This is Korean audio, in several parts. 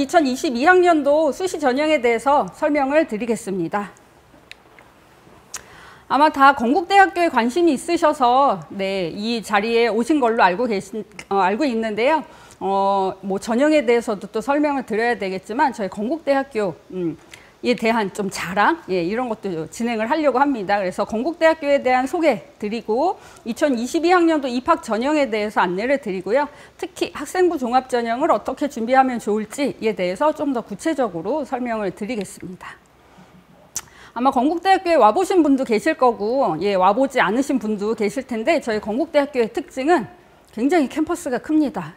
2022학년도 수시 전형에 대해서 설명을 드리겠습니다. 아마 다 건국대학교에 관심이 있으셔서 이 자리에 오신 걸로 알고 있는데요. 뭐 전형에 대해서도 또 설명을 드려야 되겠지만 저희 건국대학교에 대한 좀 자랑 이런 것도 진행을 하려고 합니다. 그래서 건국대학교에 대한 소개 드리고 2022학년도 입학 전형에 대해서 안내를 드리고요. 특히 학생부 종합전형을 어떻게 준비하면 좋을지에 대해서 좀 더 구체적으로 설명을 드리겠습니다. 아마 건국대학교에 와보신 분도 계실 거고 와보지 않으신 분도 계실 텐데 저희 건국대학교의 특징은 굉장히 캠퍼스가 큽니다.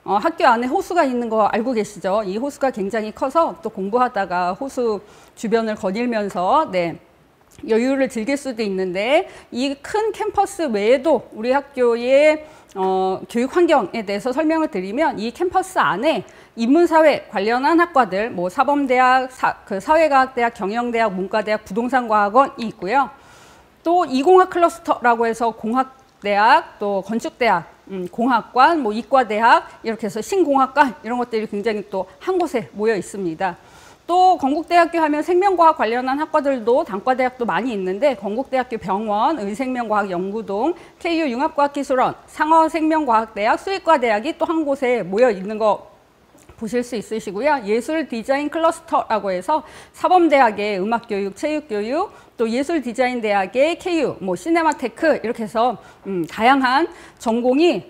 학교 안에 호수가 있는 거 알고 계시죠? 이 호수가 굉장히 커서 또 공부하다가 호수 주변을 거닐면서 여유를 즐길 수도 있는데 이 큰 캠퍼스 외에도 우리 학교의 교육 환경에 대해서 설명을 드리면 이 캠퍼스 안에 인문사회 관련한 학과들, 뭐 사범대학, 사회과학대학, 경영대학, 문과대학, 부동산과학원이 있고요. 또 이공학 클러스터라고 해서 공학대학, 또 건축대학, 공학관, 뭐 이과대학 이렇게 해서 신공학관 이런 것들이 굉장히 또 한 곳에 모여 있습니다. 또 건국대학교 하면 생명과학 관련한 학과들도 단과대학도 많이 있는데 건국대학교 병원, 의생명과학연구동, KU 융합과학기술원, 상어생명과학대학, 수의과대학이 또 한 곳에 모여 있는 거 보실 수 있으시고요. 예술디자인 클러스터라고 해서 사범대학의 음악교육, 체육교육, 또 예술디자인대학의 KU, 뭐 시네마테크 이렇게 해서 다양한 전공이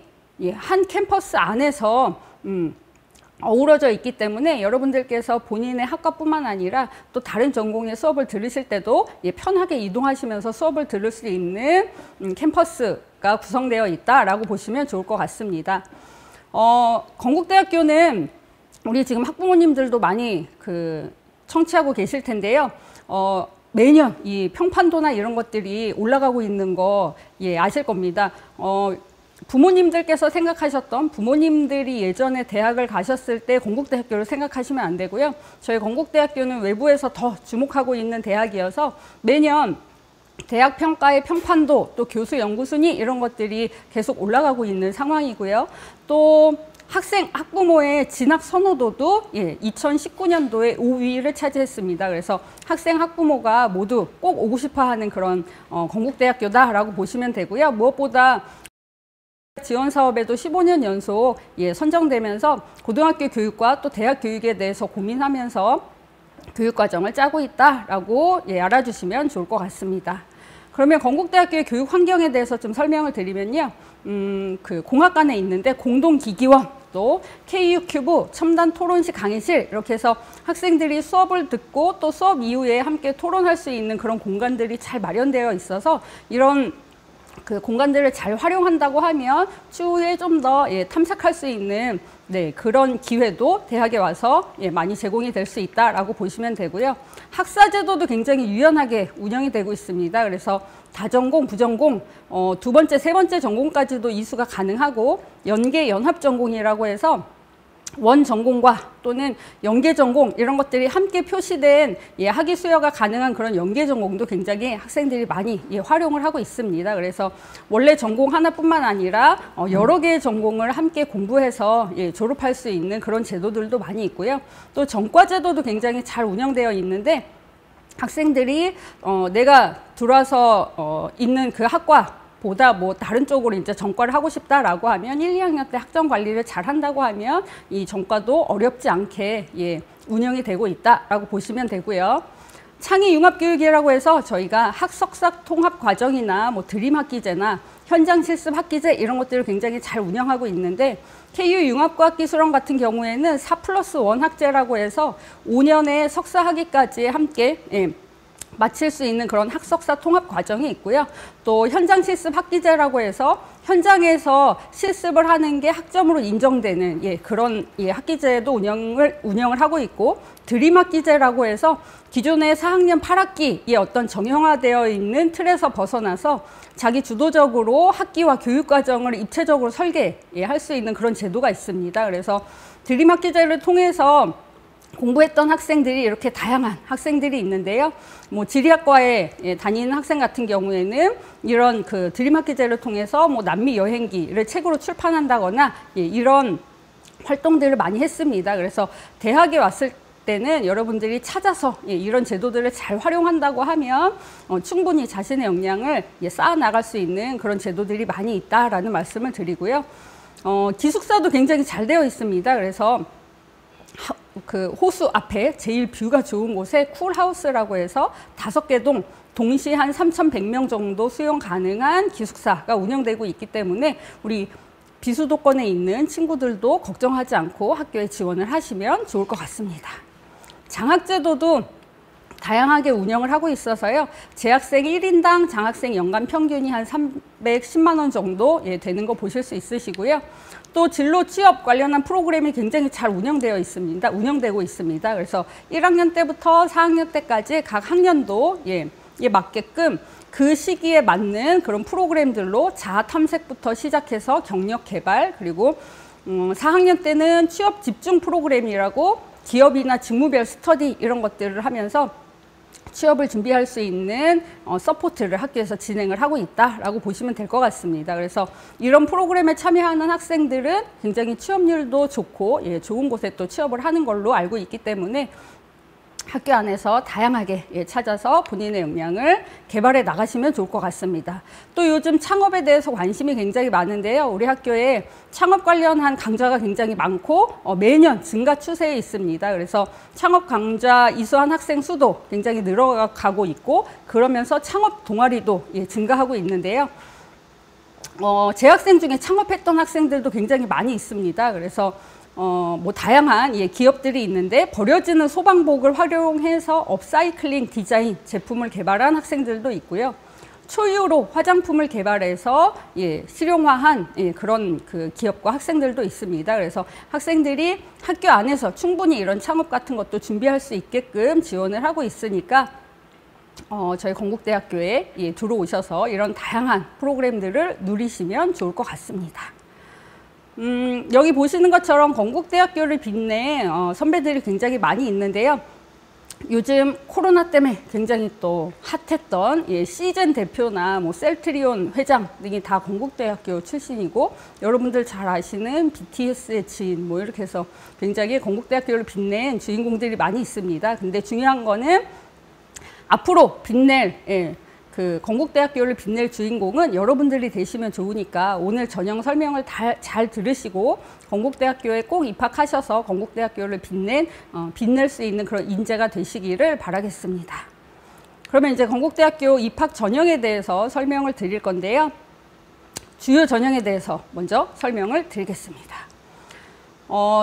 한 캠퍼스 안에서 어우러져 있기 때문에 여러분들께서 본인의 학과뿐만 아니라 또 다른 전공의 수업을 들으실 때도 편하게 이동하시면서 수업을 들을 수 있는 캠퍼스가 구성되어 있다라고 보시면 좋을 것 같습니다. 건국대학교는 우리 지금 학부모님들도 많이 청취하고 계실 텐데요. 매년 이 평판도나 이런 것들이 올라가고 있는 거 아실 겁니다. 부모님들께서 생각하셨던 부모님들이 예전에 대학을 가셨을 때 건국대학교를 생각하시면 안 되고요. 저희 건국대학교는 외부에서 더 주목하고 있는 대학이어서 매년 대학 평가의 평판도 또 교수 연구순위 이런 것들이 계속 올라가고 있는 상황이고요. 또 학부모의 진학 선호도도 2019년도에 5위를 차지했습니다. 그래서 학생, 학부모가 모두 꼭 오고 싶어 하는 그런 건국대학교다라고 보시면 되고요. 무엇보다 지원 사업에도 15년 연속 선정되면서 고등학교 교육과 또 대학 교육에 대해서 고민하면서 교육과정을 짜고 있다라고 알아주시면 좋을 것 같습니다. 그러면 건국대학교의 교육 환경에 대해서 좀 설명을 드리면요. 공학관에 있는데 공동기기원, 또 KU 큐브, 첨단 토론식 강의실 이렇게 해서 학생들이 수업을 듣고 또 수업 이후에 함께 토론할 수 있는 그런 공간들이 잘 마련되어 있어서 이런 공간들을 잘 활용한다고 하면 추후에 좀 더 탐색할 수 있는 그런 기회도 대학에 와서 많이 제공이 될 수 있다라고 보시면 되고요. 학사제도도 굉장히 유연하게 운영이 되고 있습니다. 그래서 다전공, 부전공, 두 번째, 세 번째 전공까지도 이수가 가능하고 연계 연합 전공이라고 해서 원 전공과 또는 연계 전공 이런 것들이 함께 표시된 학위 수여가 가능한 그런 연계 전공도 굉장히 학생들이 많이 활용을 하고 있습니다. 그래서 원래 전공 하나뿐만 아니라 여러 개의 전공을 함께 공부해서 졸업할 수 있는 그런 제도들도 많이 있고요. 또 전과 제도도 굉장히 잘 운영되어 있는데 학생들이 내가 들어와서 있는 그 학과 보다 뭐 다른 쪽으로 이제 전과를 하고 싶다라고 하면 1, 2학년 때 학점 관리를 잘 한다고 하면 이 전과도 어렵지 않게 운영이 되고 있다라고 보시면 되고요. 창의 융합교육이라고 해서 저희가 학석사 통합 과정이나 뭐 드림 학기제나 현장 실습 학기제 이런 것들을 굉장히 잘 운영하고 있는데 KU 융합과학기술원 같은 경우에는 4+1 학제라고 해서 5년의 석사 학위까지 함께 마칠 수 있는 그런 학석사 통합 과정이 있고요. 또 현장 실습 학기제라고 해서 현장에서 실습을 하는 게 학점으로 인정되는 그런 학기제도 운영을 하고 있고 드림 학기제라고 해서 기존의 4학년 8학기의 어떤 정형화되어 있는 틀에서 벗어나서 자기 주도적으로 학기와 교육 과정을 입체적으로 설계할 수 있는 그런 제도가 있습니다. 그래서 드림 학기제를 통해서 공부했던 학생들이 이렇게 다양한 학생들이 있는데요. 뭐 지리학과에 다니는 학생 같은 경우에는 이런 드림 학기제를 통해서 뭐 남미 여행기를 책으로 출판한다거나 이런 활동들을 많이 했습니다. 그래서 대학에 왔을 때는 여러분들이 찾아서 이런 제도들을 잘 활용한다고 하면 충분히 자신의 역량을 쌓아 나갈 수 있는 그런 제도들이 많이 있다라는 말씀을 드리고요. 기숙사도 굉장히 잘 되어 있습니다. 그래서 그 호수 앞에 제일 뷰가 좋은 곳에 쿨하우스라고 해서 5개 동 동시에 한 3,100명 정도 수용 가능한 기숙사가 운영되고 있기 때문에 우리 비수도권에 있는 친구들도 걱정하지 않고 학교에 지원을 하시면 좋을 것 같습니다. 장학제도도 다양하게 운영을 하고 있어서요. 재학생 1인당 장학생 연간 평균이 한 310만 원 정도 되는 거 보실 수 있으시고요. 또 진로 취업 관련한 프로그램이 굉장히 잘 운영되고 있습니다. 그래서 1학년 때부터 4학년 때까지 각 학년도에 맞게끔 그 시기에 맞는 그런 프로그램들로 자아 탐색부터 시작해서 경력 개발, 그리고 4학년 때는 취업 집중 프로그램이라고 기업이나 직무별 스터디 이런 것들을 하면서 취업을 준비할 수 있는 서포트를 학교에서 진행을 하고 있다라고 보시면 될 것 같습니다. 그래서 이런 프로그램에 참여하는 학생들은 굉장히 취업률도 좋고 좋은 곳에 또 취업을 하는 걸로 알고 있기 때문에 학교 안에서 다양하게 찾아서 본인의 역량을 개발해 나가시면 좋을 것 같습니다. 또 요즘 창업에 대해서 관심이 굉장히 많은데요. 우리 학교에 창업 관련한 강좌가 굉장히 많고 매년 증가 추세에 있습니다. 그래서 창업 강좌 이수한 학생 수도 굉장히 늘어가고 있고 그러면서 창업 동아리도 증가하고 있는데요. 재학생 중에 창업했던 학생들도 굉장히 많이 있습니다. 그래서 뭐 다양한 기업들이 있는데 버려지는 소방복을 활용해서 업사이클링 디자인 제품을 개발한 학생들도 있고요. 초유로 화장품을 개발해서 실용화한 그런 그 기업과 학생들도 있습니다. 그래서 학생들이 학교 안에서 충분히 이런 창업 같은 것도 준비할 수 있게끔 지원을 하고 있으니까 저희 건국대학교에 들어오셔서 이런 다양한 프로그램들을 누리시면 좋을 것 같습니다. 여기 보시는 것처럼 건국대학교를 빛낸 선배들이 굉장히 많이 있는데요. 요즘 코로나 때문에 굉장히 또 핫했던 시즌 대표나 뭐 셀트리온 회장 등이 다 건국대학교 출신이고 여러분들 잘 아시는 BTS의 지인 뭐 이렇게 해서 굉장히 건국대학교를 빛낸 주인공들이 많이 있습니다. 근데 중요한 거는 앞으로 빛낼 그 건국대학교를 빛낼 주인공은 여러분들이 되시면 좋으니까 오늘 전형 설명을 잘 들으시고 건국대학교에 꼭 입학하셔서 건국대학교를 빛낼 수 있는 그런 인재가 되시기를 바라겠습니다. 그러면 이제 건국대학교 입학 전형에 대해서 설명을 드릴 건데요. 주요 전형에 대해서 먼저 설명을 드리겠습니다.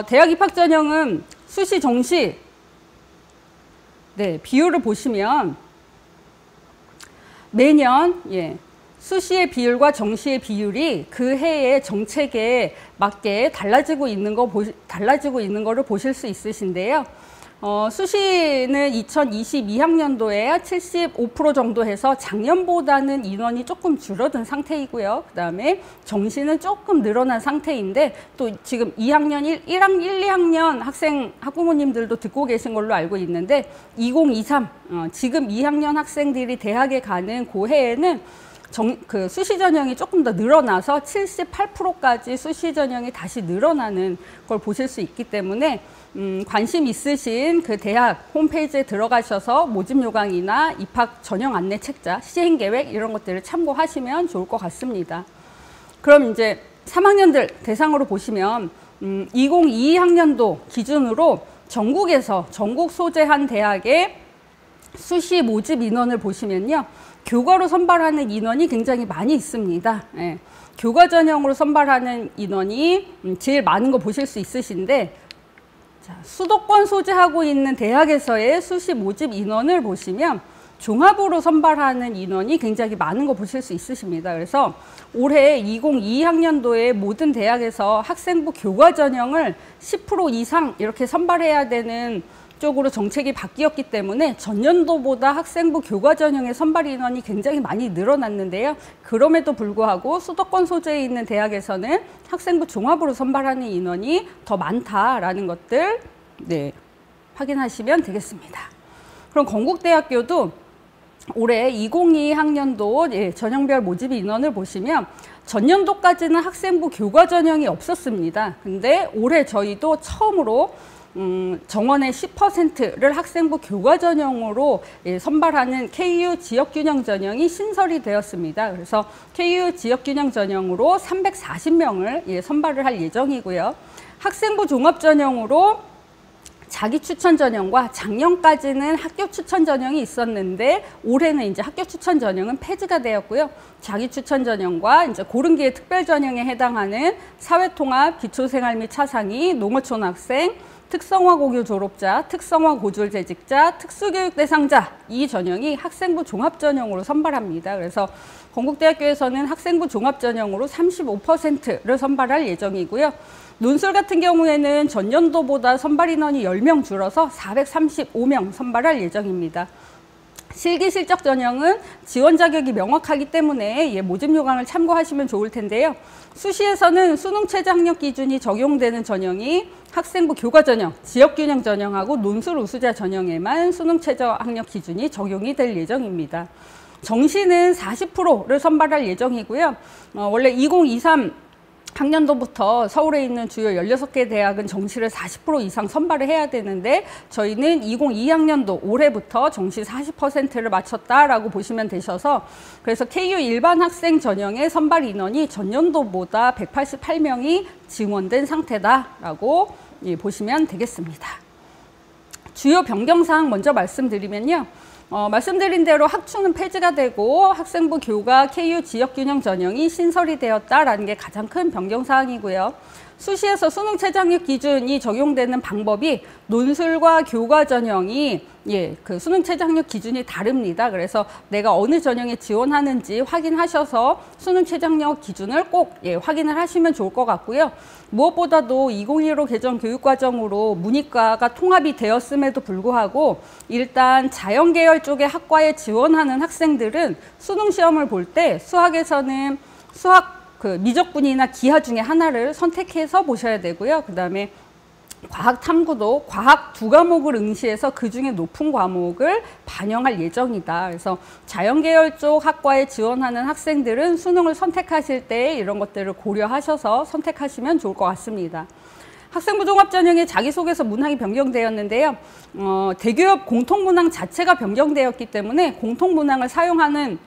대학 입학 전형은 수시, 정시 비율을 보시면 매년 수시의 비율과 정시의 비율이 그 해의 정책에 맞게 달라지고 있는 거를 보실 수 있으신데요. 수시는 2022학년도에 75% 정도 해서 작년보다는 인원이 조금 줄어든 상태이고요. 그 다음에 정시는 조금 늘어난 상태인데 또 지금 1, 2학년 학부모님들도 듣고 계신 걸로 알고 있는데 2023 지금 2학년 학생들이 대학에 가는 그 해에는 그 수시 전형이 조금 더 늘어나서 78%까지 수시 전형이 다시 늘어나는 걸 보실 수 있기 때문에 관심 있으신 그 대학 홈페이지에 들어가셔서 모집 요강이나 입학 전형 안내 책자, 시행 계획 이런 것들을 참고하시면 좋을 것 같습니다. 그럼 이제 3학년들 대상으로 보시면 2022학년도 기준으로 전국에서 전국 소재한 대학의 수시 모집 인원을 보시면요. 교과로 선발하는 인원이 굉장히 많이 있습니다. 교과 전형으로 선발하는 인원이 제일 많은 거 보실 수 있으신데 수도권 소재하고 있는 대학에서의 수시 모집 인원을 보시면 종합으로 선발하는 인원이 굉장히 많은 거 보실 수 있으십니다. 그래서 올해 2022학년도에 모든 대학에서 학생부 교과 전형을 10% 이상 이렇게 선발해야 되는 쪽으로 정책이 바뀌었기 때문에 전년도보다 학생부 교과 전형의 선발 인원이 굉장히 많이 늘어났는데요. 그럼에도 불구하고 수도권 소재에 있는 대학에서는 학생부 종합으로 선발하는 인원이 더 많다라는 것들 확인하시면 되겠습니다. 그럼 건국대학교도 올해 2022 학년도 전형별 모집 인원을 보시면 전년도까지는 학생부 교과 전형이 없었습니다. 근데 올해 저희도 처음으로 정원의 10%를 학생부 교과 전형으로 선발하는 KU 지역균형 전형이 신설이 되었습니다. 그래서 KU 지역균형 전형으로 340명을 선발을 할 예정이고요. 학생부 종합 전형으로 자기 추천 전형과 작년까지는 학교 추천 전형이 있었는데 올해는 이제 학교 추천 전형은 폐지가 되었고요. 자기 추천 전형과 이제 고른기회 특별 전형에 해당하는 사회통합, 기초생활 및 차상위, 농어촌 학생, 특성화 고교 졸업자, 특성화 고졸 재직자, 특수교육 대상자 이 전형이 학생부 종합 전형으로 선발합니다. 그래서 건국대학교에서는 학생부 종합 전형으로 35%를 선발할 예정이고요. 논술 같은 경우에는 전년도보다 선발 인원이 10명 줄어서 435명 선발할 예정입니다. 실기 실적 전형은 지원 자격이 명확하기 때문에 모집 요강을 참고하시면 좋을 텐데요. 수시에서는 수능 최저 학력 기준이 적용되는 전형이 학생부 교과 전형, 지역균형 전형하고 논술 우수자 전형에만 수능 최저 학력 기준이 적용이 될 예정입니다. 정시는 40%를 선발할 예정이고요. 원래 2023 학년도부터 서울에 있는 주요 16개 대학은 정시를 40% 이상 선발을 해야 되는데 저희는 2022학년도 올해부터 정시 40%를 맞췄다라고 보시면 되셔서 그래서 KU 일반 학생 전형의 선발 인원이 전년도보다 188명이 증원된 상태다라고 보시면 되겠습니다. 주요 변경사항 먼저 말씀드리면요. 말씀드린 대로 학추는 폐지가 되고 학생부 교과 KU 지역균형 전형이 신설이 되었다라는 게 가장 큰 변경사항이고요. 수시에서 수능 최저 학력 기준이 적용되는 방법이 논술과 교과 전형이 그 수능 최저 학력 기준이 다릅니다. 그래서 내가 어느 전형에 지원하는지 확인하셔서 수능 최저 학력 기준을 꼭 확인을 하시면 좋을 것 같고요. 무엇보다도 2015 개정 교육과정으로 문이과가 통합이 되었음에도 불구하고 일단 자연계열 쪽의 학과에 지원하는 학생들은 수능 시험을 볼 때 수학에서는 수학 미적분이나 기하 중에 하나를 선택해서 보셔야 되고요. 그 다음에 과학 탐구도 과학 2과목을 응시해서 그 중에 높은 과목을 반영할 예정이다. 그래서 자연계열 쪽 학과에 지원하는 학생들은 수능을 선택하실 때 이런 것들을 고려하셔서 선택하시면 좋을 것 같습니다. 학생부 종합 전형의 자기소개서 문항이 변경되었는데요. 대교협 공통문항 자체가 변경되었기 때문에 공통문항을 사용하는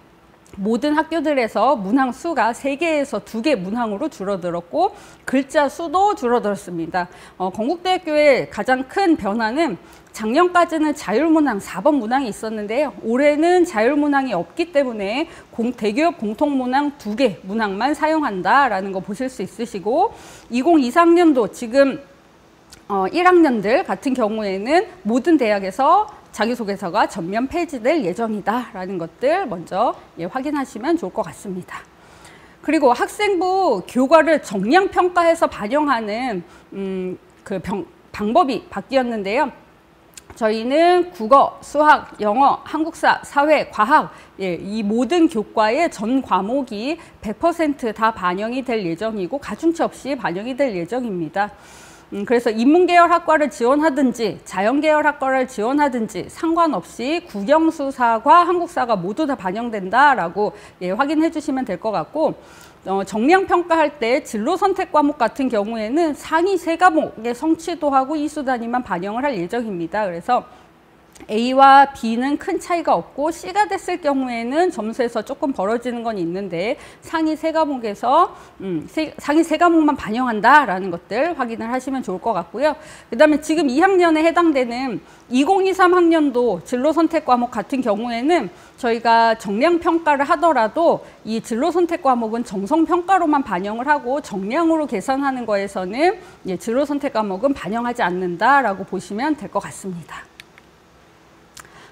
모든 학교들에서 문항 수가 3개에서 2개 문항으로 줄어들었고 글자 수도 줄어들었습니다. 건국대학교의 가장 큰 변화는 작년까지는 자율문항 4번 문항이 있었는데요. 올해는 자율문항이 없기 때문에 대교협 공통문항 2개 문항만 사용한다라는 거 보실 수 있으시고 2023학년도 지금 1학년들 같은 경우에는 모든 대학에서 자기소개서가 전면 폐지될 예정이다라는 것들 먼저 확인하시면 좋을 것 같습니다. 그리고 학생부 교과를 정량평가해서 반영하는 방법이 바뀌었는데요. 저희는 국어, 수학, 영어, 한국사, 사회, 과학 이 모든 교과의 전 과목이 100% 다 반영이 될 예정이고 가중치 없이 반영이 될 예정입니다. 그래서 인문계열 학과를 지원하든지 자연계열 학과를 지원하든지 상관없이 국영수사과 한국사가 모두 다 반영된다라고 확인해 주시면 될 것 같고 정량평가할 때 진로 선택 과목 같은 경우에는 상위 3과목의 성취도하고 이수 단위만 반영을 할 예정입니다. 그래서 A와 B는 큰 차이가 없고 C가 됐을 경우에는 점수에서 조금 벌어지는 건 있는데 상위 3과목에서 상위 3과목만 반영한다라는 것들 확인을 하시면 좋을 것 같고요. 그 다음에 지금 2학년에 해당되는 2023 학년도 진로 선택 과목 같은 경우에는 저희가 정량평가를 하더라도 이 진로 선택 과목은 정성평가로만 반영을 하고 정량으로 계산하는 거에서는 진로 선택 과목은 반영하지 않는다라고 보시면 될 것 같습니다.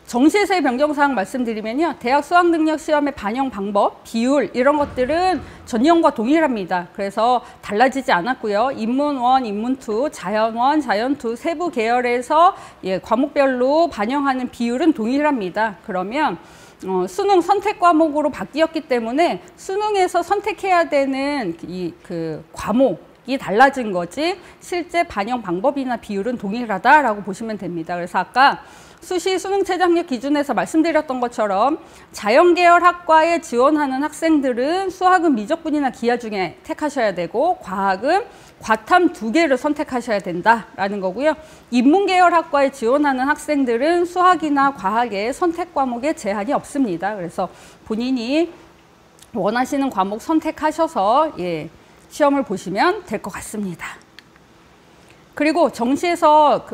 정시에서의 변경사항 말씀드리면요. 대학 수학능력시험의 반영 방법, 비율 이런 것들은 전년과 동일합니다. 그래서 달라지지 않았고요. 인문 1, 인문 2, 자연 1, 자연 2 세부 계열에서 과목별로 반영하는 비율은 동일합니다. 그러면 수능 선택 과목으로 바뀌었기 때문에 수능에서 선택해야 되는 그 과목 방식이 달라진 거지 실제 반영 방법이나 비율은 동일하다라고 보시면 됩니다. 그래서 아까 수시 수능 최저 학력 기준에서 말씀드렸던 것처럼 자연계열 학과에 지원하는 학생들은 수학은 미적분이나 기하 중에 택하셔야 되고 과학은 과탐 2개를 선택하셔야 된다라는 거고요. 인문계열 학과에 지원하는 학생들은 수학이나 과학의 선택 과목에 제한이 없습니다. 그래서 본인이 원하시는 과목 선택하셔서 시험을 보시면 될 것 같습니다. 그리고 정시에서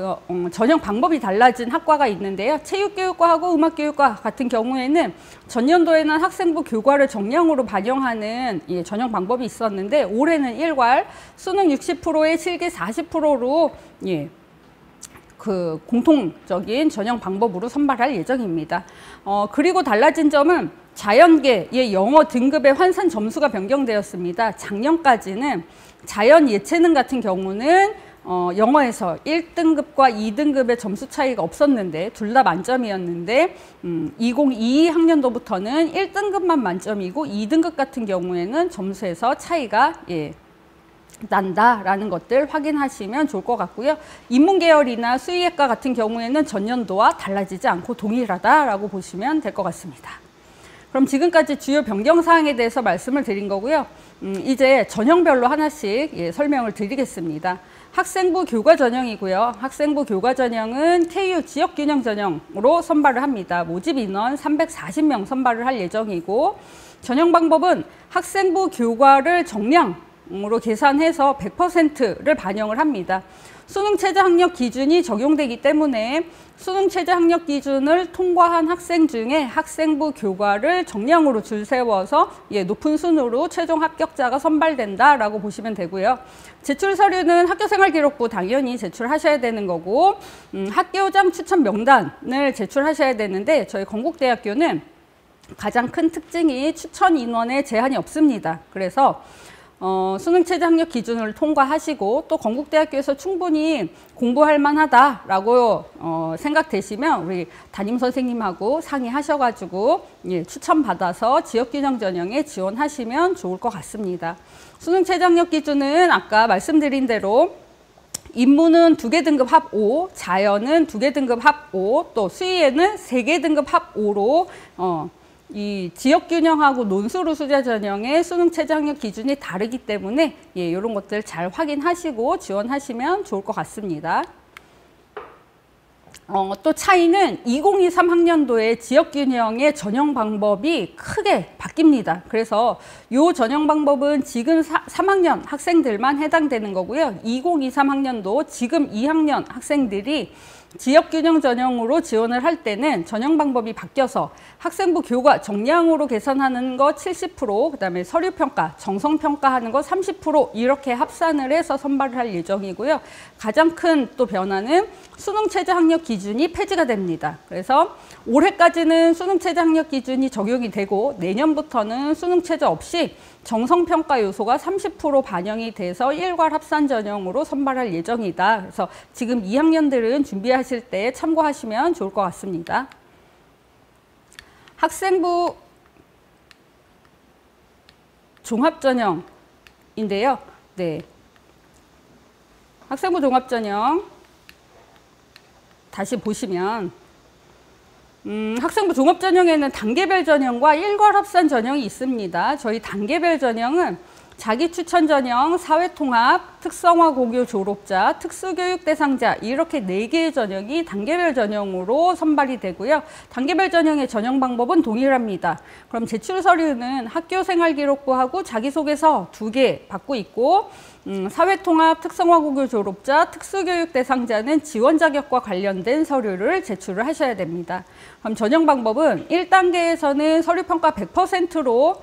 전형 방법이 달라진 학과가 있는데요. 체육교육과하고 음악교육과 같은 경우에는 전년도에는 학생부 교과를 정량으로 반영하는 전형 방법이 있었는데 올해는 일괄 수능 60%에 실기 40%로 그 공통적인 전형 방법으로 선발할 예정입니다. 그리고 달라진 점은 자연계의 영어 등급의 환산 점수가 변경되었습니다. 작년까지는 자연 예체능 같은 경우는 영어에서 1등급과 2등급의 점수 차이가 없었는데 둘 다 만점이었는데 2022 학년도부터는 1등급만 만점이고 2등급 같은 경우에는 점수에서 차이가 난다라는 것들 확인하시면 좋을 것 같고요. 인문계열이나 수의학과 같은 경우에는 전년도와 달라지지 않고 동일하다라고 보시면 될 것 같습니다. 그럼 지금까지 주요 변경사항에 대해서 말씀을 드린 거고요. 이제 전형별로 하나씩 설명을 드리겠습니다. 학생부 교과 전형이고요. 학생부 교과 전형은 KU 지역균형 전형으로 선발을 합니다. 모집 인원 340명 선발을 할 예정이고 전형 방법은 학생부 교과를 정량으로 계산해서 100%를 반영을 합니다. 수능 최저 학력 기준이 적용되기 때문에 수능 최저 학력 기준을 통과한 학생 중에 학생부 교과를 정량으로 줄 세워서 높은 순으로 최종 합격자가 선발된다라고 보시면 되고요. 제출 서류는 학교생활기록부 당연히 제출하셔야 되는 거고 학교장 추천 명단을 제출하셔야 되는데 저희 건국대학교는 가장 큰 특징이 추천 인원에 제한이 없습니다. 그래서 수능 최저 학력 기준을 통과하시고 또 건국대학교에서 충분히 공부할 만하다라고 생각되시면 우리 담임 선생님하고 상의하셔가지고 추천받아서 지역균형 전형에 지원하시면 좋을 것 같습니다. 수능 최저 학력 기준은 아까 말씀드린 대로 인문은 2개 등급 합 5, 자연은 2개 등급 합 5, 또 수의에는 3개 등급 합 5로 이 지역균형하고 논술후 수자 전형의 수능 최저 학력 기준이 다르기 때문에 이런 것들 잘 확인하시고 지원하시면 좋을 것 같습니다. 또 차이는 2023 학년도에 지역균형의 전형 방법이 크게 바뀝니다. 그래서 이 전형 방법은 지금 3학년 학생들만 해당되는 거고요. 2023 학년도 지금 2학년 학생들이 지역균형 전형으로 지원을 할 때는 전형 방법이 바뀌어서 학생부 교과 정량으로 계산하는 거 70%, 그다음에 서류평가, 정성평가하는 거 30% 이렇게 합산을 해서 선발을 할 예정이고요. 가장 큰 또 변화는 수능 최저 학력 기준이 폐지가 됩니다. 그래서 올해까지는 수능 최저 학력 기준이 적용이 되고 내년부터는 수능 최저 없이 정성평가 요소가 30% 반영이 돼서 일괄 합산 전형으로 선발할 예정이다. 그래서 지금 2학년들은 준비하실 때 참고하시면 좋을 것 같습니다. 학생부 종합전형인데요. 학생부 종합전형 다시 보시면 학생부 종합전형에는 단계별 전형과 일괄 합산 전형이 있습니다. 저희 단계별 전형은 자기추천 전형, 사회통합, 특성화 고교 졸업자, 특수교육 대상자 이렇게 4개의 전형이 단계별 전형으로 선발이 되고요. 단계별 전형의 전형 방법은 동일합니다. 그럼 제출 서류는 학교생활기록부하고 자기소개서 2개 받고 있고 사회통합, 특성화 고교 졸업자, 특수교육 대상자는 지원 자격과 관련된 서류를 제출을 하셔야 됩니다. 그럼 전형 방법은 1단계에서는 서류평가 100%로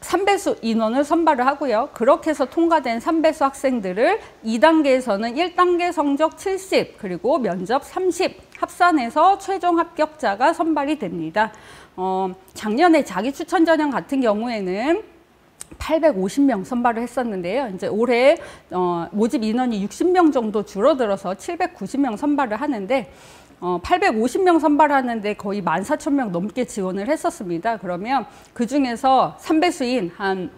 3배수 인원을 선발을 하고요. 그렇게 해서 통과된 3배수 학생들을 2단계에서는 1단계 성적 70 그리고 면접 30 합산해서 최종 합격자가 선발이 됩니다. 작년에 자기추천 전형 같은 경우에는 850명 선발을 했었는데요. 이제 올해 모집 인원이 60명 정도 줄어들어서 790명 선발을 하는데 850명 선발하는데 거의 14,000명 넘게 지원을 했었습니다. 그러면 그 중에서 3배수인 한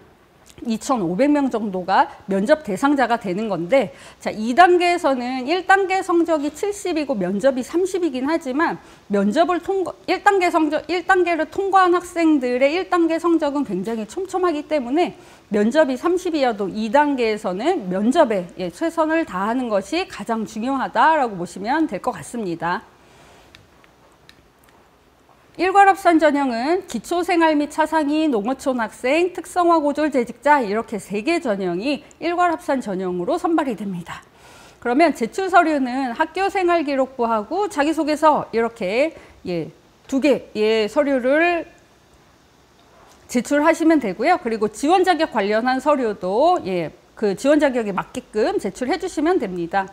2,500명 정도가 면접 대상자가 되는 건데, 자, 2단계에서는 1단계 성적이 70이고 면접이 30이긴 하지만 면접을 1단계를 통과한 학생들의 1단계 성적은 굉장히 촘촘하기 때문에 면접이 30이어도 2단계에서는 면접에 최선을 다하는 것이 가장 중요하다라고 보시면 될 것 같습니다. 일괄합산 전형은 기초생활 및 차상위, 농어촌 학생, 특성화 고졸 재직자 이렇게 3개 전형이 일괄합산 전형으로 선발이 됩니다. 그러면 제출 서류는 학교생활기록부하고 자기소개서 이렇게 2개의 서류를 제출하시면 되고요. 그리고 지원 자격 관련한 서류도 그 지원 자격에 맞게끔 제출해 주시면 됩니다.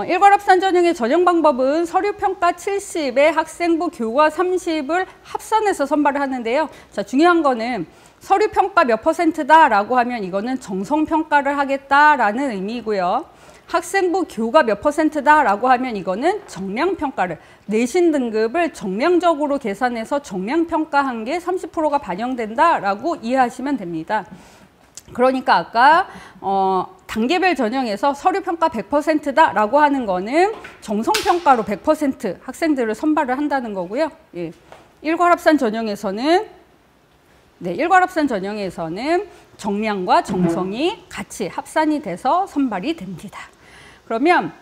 일괄합산 전형의 전형 방법은 서류평가 70에 학생부 교과 30을 합산해서 선발을 하는데요. 자, 중요한 거는 서류평가 몇 %다라고 하면 이거는 정성평가를 하겠다라는 의미고요. 학생부 교과 몇 %다라고 하면 이거는 정량평가를, 내신 등급을 정량적으로 계산해서 정량평가한 게 30%가 반영된다라고 이해하시면 됩니다. 그러니까 아까 단계별 전형에서 서류평가 100%다라고 하는 거는 정성평가로 100% 학생들을 선발을 한다는 거고요. 일괄합산 전형에서는 정량과 정성이 같이 합산이 돼서 선발이 됩니다. 그러면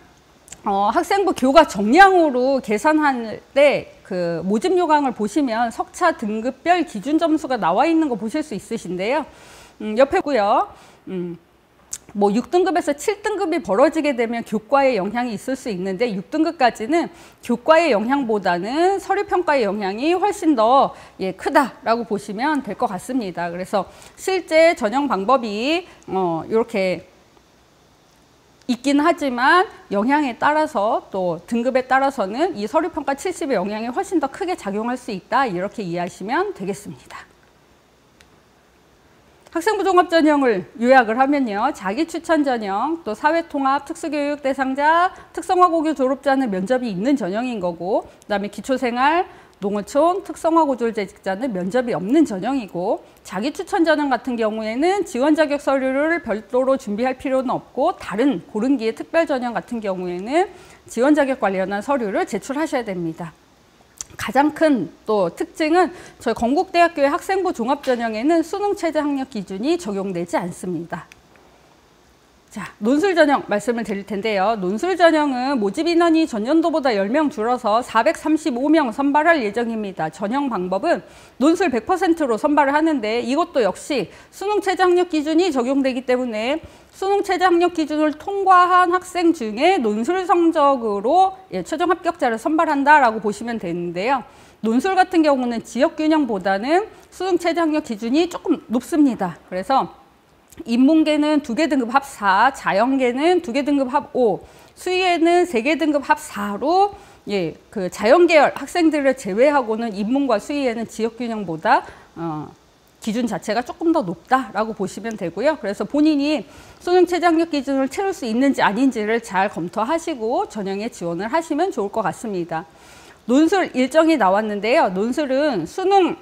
학생부 교과 정량으로 계산할 때 그 모집 요강을 보시면 석차 등급별 기준 점수가 나와 있는 거 보실 수 있으신데요. 옆에 고요. 뭐 6등급에서 7등급이 벌어지게 되면 교과에 영향이 있을 수 있는데 6등급까지는 교과의 영향보다는 서류평가의 영향이 훨씬 더 크다라고 보시면 될 것 같습니다. 그래서 실제 전형 방법이 이렇게 있긴 하지만 영향에 따라서 또 등급에 따라서는 이 서류평가 70의 영향이 훨씬 더 크게 작용할 수 있다, 이렇게 이해하시면 되겠습니다. 학생부 종합 전형을 요약을 하면요. 자기 추천 전형, 또 사회통합, 특수교육 대상자, 특성화 고교 졸업자는 면접이 있는 전형인 거고, 그다음에 기초생활, 농어촌, 특성화 고졸 재직자는 면접이 없는 전형이고, 자기 추천 전형 같은 경우에는 지원 자격 서류를 별도로 준비할 필요는 없고, 다른 고른기의 특별 전형 같은 경우에는 지원 자격 관련한 서류를 제출하셔야 됩니다. 가장 큰 또 특징은 저희 건국대학교의 학생부 종합전형에는 수능체제 학력 기준이 적용되지 않습니다. 자, 논술 전형 말씀을 드릴 텐데요. 논술 전형은 모집 인원이 전년도보다 10명 줄어서 435명 선발할 예정입니다. 전형 방법은 논술 100%로 선발을 하는데 이것도 역시 수능 최저 학력 기준이 적용되기 때문에 수능 최저 학력 기준을 통과한 학생 중에 논술 성적으로 최종 합격자를 선발한다라고 보시면 되는데요. 논술 같은 경우는 지역균형보다는 수능 최저 학력 기준이 조금 높습니다. 그래서 인문계는 2개 등급 합 4, 자연계는 2개 등급 합 5, 수의에는 3개 등급 합 4로 그 자연계열 학생들을 제외하고는 인문과 수의에는 지역균형보다 기준 자체가 조금 더 높다라고 보시면 되고요. 그래서 본인이 수능 최저 학력 기준을 채울 수 있는지 아닌지를 잘 검토하시고 전형에 지원을 하시면 좋을 것 같습니다. 논술 일정이 나왔는데요. 논술은 수능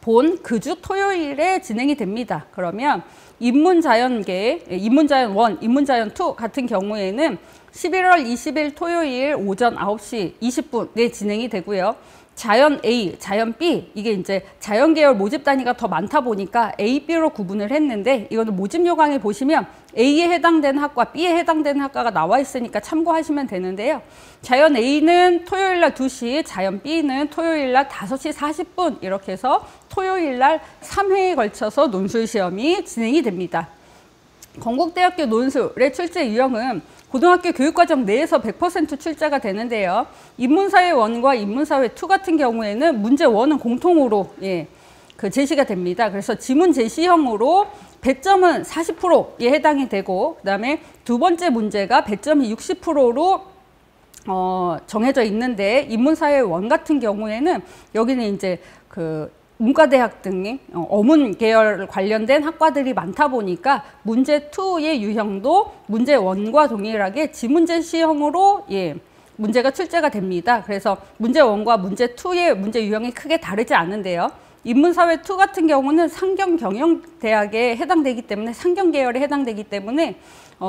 본 그 주 토요일에 진행이 됩니다. 그러면 인문자연계, 인문자연 1, 인문자연 2 같은 경우에는 11월 20일 토요일 오전 9시 20분에 진행이 되고요. 자연 A, 자연 B, 이게 이제 자연 계열 모집 단위가 더 많다 보니까 A, B로 구분을 했는데 이거는 모집 요강에 보시면 A에 해당되는 학과, B에 해당되는 학과가 나와 있으니까 참고하시면 되는데요. 자연 A는 토요일 날 2시, 자연 B는 토요일 날 5시 40분 이렇게 해서 토요일 날 3회에 걸쳐서 논술 시험이 진행이 됩니다. 건국대학교 논술의 출제 유형은 고등학교 교육과정 내에서 100% 출제가 되는데요. 인문사회 1과 인문사회 2 같은 경우에는 문제 1은 공통으로 그 제시가 됩니다. 그래서 지문 제시형으로 배점은 40%에 해당이 되고, 그다음에 두 번째 문제가 배점이 60%로 정해져 있는데, 인문사회 1 같은 경우에는 여기는 이제 그 문과대학 등의 어문 계열 관련된 학과들이 많다 보니까 문제 2의 유형도 문제 1과 동일하게 지문제 시형으로 문제가 출제가 됩니다. 그래서 문제 1과 문제 2의 문제 유형이 크게 다르지 않은데요. 인문사회 2 같은 경우는 상경경영대학에 해당되기 때문에 상경계열에 해당되기 때문에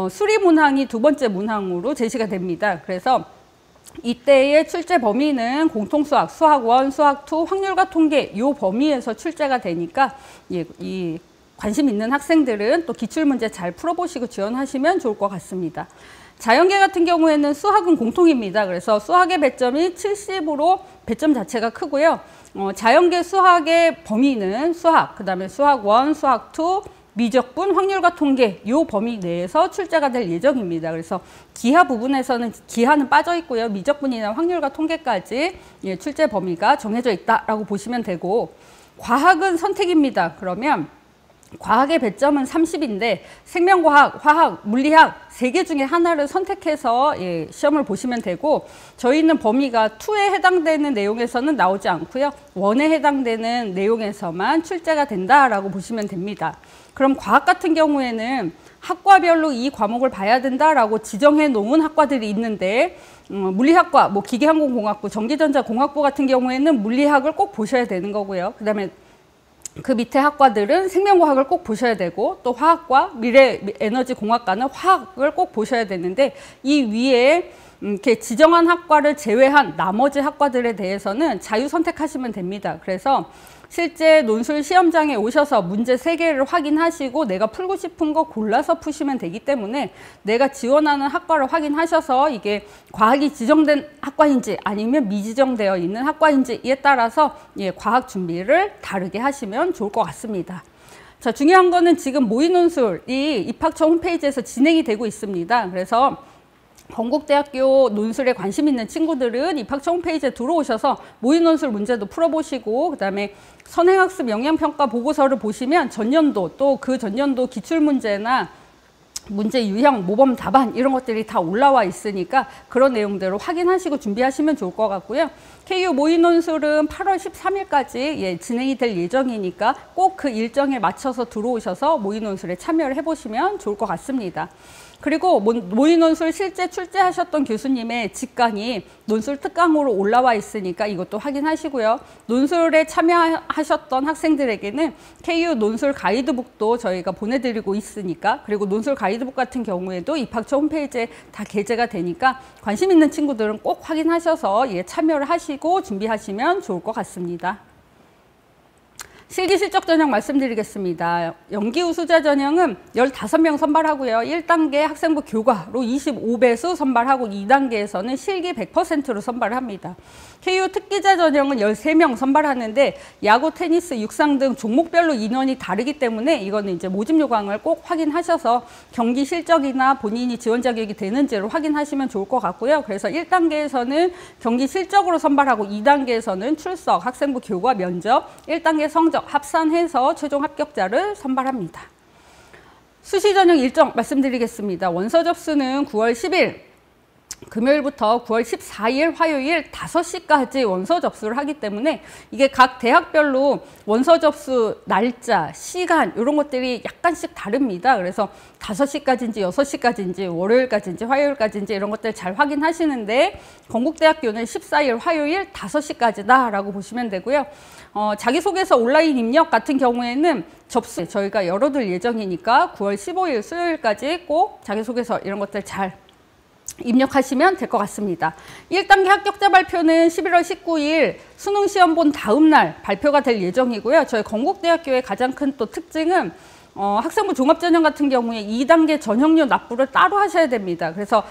수리문항이 두 번째 문항으로 제시가 됩니다. 그래서 이때의 출제 범위는 공통수학, 수학 1, 수학 2, 확률과 통계 이 범위에서 출제가 되니까 이 관심 있는 학생들은 또 기출문제 잘 풀어보시고 지원하시면 좋을 것 같습니다. 자연계 같은 경우에는 수학은 공통입니다. 그래서 수학의 배점이 70으로 배점 자체가 크고요. 자연계 수학의 범위는 수학, 그 다음에 수학 1, 수학 2, 미적분, 확률과 통계 이 범위 내에서 출제가 될 예정입니다. 그래서 기하 부분에서는 기하는 빠져 있고요. 미적분이나 확률과 통계까지 출제 범위가 정해져 있다라고 보시면 되고, 과학은 선택입니다. 그러면 과학의 배점은 30인데 생명과학, 화학, 물리학 3개 중에 하나를 선택해서 시험을 보시면 되고, 저희는 범위가 2에 해당되는 내용에서는 나오지 않고요. 1에 해당되는 내용에서만 출제가 된다라고 보시면 됩니다. 그럼 과학 같은 경우에는 학과별로 이 과목을 봐야 된다라고 지정해 놓은 학과들이 있는데, 물리학과, 기계항공공학부, 전기전자공학부 같은 경우에는 물리학을 꼭 보셔야 되는 거고요. 그 다음에 그 밑에 학과들은 생명과학을 꼭 보셔야 되고, 또 화학과 미래에너지공학과는 화학을 꼭 보셔야 되는데, 이 위에 이렇게 지정한 학과를 제외한 나머지 학과들에 대해서는 자유 선택하시면 됩니다. 그래서 실제 논술 시험장에 오셔서 문제 3개를 확인하시고 내가 풀고 싶은 거 골라서 푸시면 되기 때문에 내가 지원하는 학과를 확인하셔서 이게 과학이 지정된 학과인지 아니면 미지정되어 있는 학과인지에 따라서 과학 준비를 다르게 하시면 좋을 것 같습니다. 자, 중요한 거는 지금 모의 논술이 입학처 홈페이지에서 진행이 되고 있습니다. 그래서 건국대학교 논술에 관심 있는 친구들은 입학처 홈페이지에 들어오셔서 모의 논술 문제도 풀어보시고, 그 다음에 선행학습 영향평가 보고서를 보시면 전년도 또 그 전년도 기출문제나 문제 유형, 모범 답안 이런 것들이 다 올라와 있으니까 그런 내용들을 확인하시고 준비하시면 좋을 것 같고요. KU 모의 논술은 8월 13일까지 진행이 될 예정이니까 꼭 그 일정에 맞춰서 들어오셔서 모의 논술에 참여를 해보시면 좋을 것 같습니다. 그리고 모의 논술 실제 출제하셨던 교수님의 직강이 논술 특강으로 올라와 있으니까 이것도 확인하시고요. 논술에 참여하셨던 학생들에게는 KU 논술 가이드북도 저희가 보내드리고 있으니까, 그리고 논술 가이드북 같은 경우에도 입학처 홈페이지에 다 게재가 되니까 관심 있는 친구들은 꼭 확인하셔서 참여를 하시고 준비하시면 좋을 것 같습니다. 실기 실적 전형 말씀드리겠습니다. 연기 우수자 전형은 15명 선발하고요. 1단계 학생부 교과로 25배수 선발하고 2단계에서는 실기 100%로 선발을 합니다. KU 특기자 전형은 13명 선발하는데 야구, 테니스, 육상 등 종목별로 인원이 다르기 때문에 이거는 이제 모집 요강을 꼭 확인하셔서 경기 실적이나 본인이 지원 자격이 되는지를 확인하시면 좋을 것 같고요. 그래서 1단계에서는 경기 실적으로 선발하고 2단계에서는 출석, 학생부 교과, 면접, 1단계 성적 합산해서 최종 합격자를 선발합니다. 수시 전형 일정 말씀드리겠습니다. 원서 접수는 9월 10일 금요일부터 9월 14일 화요일 5시까지 원서 접수를 하기 때문에 이게 각 대학별로 원서 접수 날짜, 시간 이런 것들이 약간씩 다릅니다. 그래서 5시까지인지 6시까지인지 월요일까지인지 화요일까지인지 이런 것들 잘 확인하시는데, 건국대학교는 14일 화요일 5시까지다 라고 보시면 되고요. 자기소개서 온라인 입력 같은 경우에는 접수 저희가 열어둘 예정이니까 9월 15일 수요일까지 꼭 자기소개서 이런 것들 잘 입력하시면 될 것 같습니다. 1단계 합격자 발표는 11월 19일 수능 시험 본 다음 날 발표가 될 예정이고요. 저희 건국대학교의 가장 큰 또 특징은 학생부 종합전형 같은 경우에 2단계 전형료 납부를 따로 하셔야 됩니다. 그래서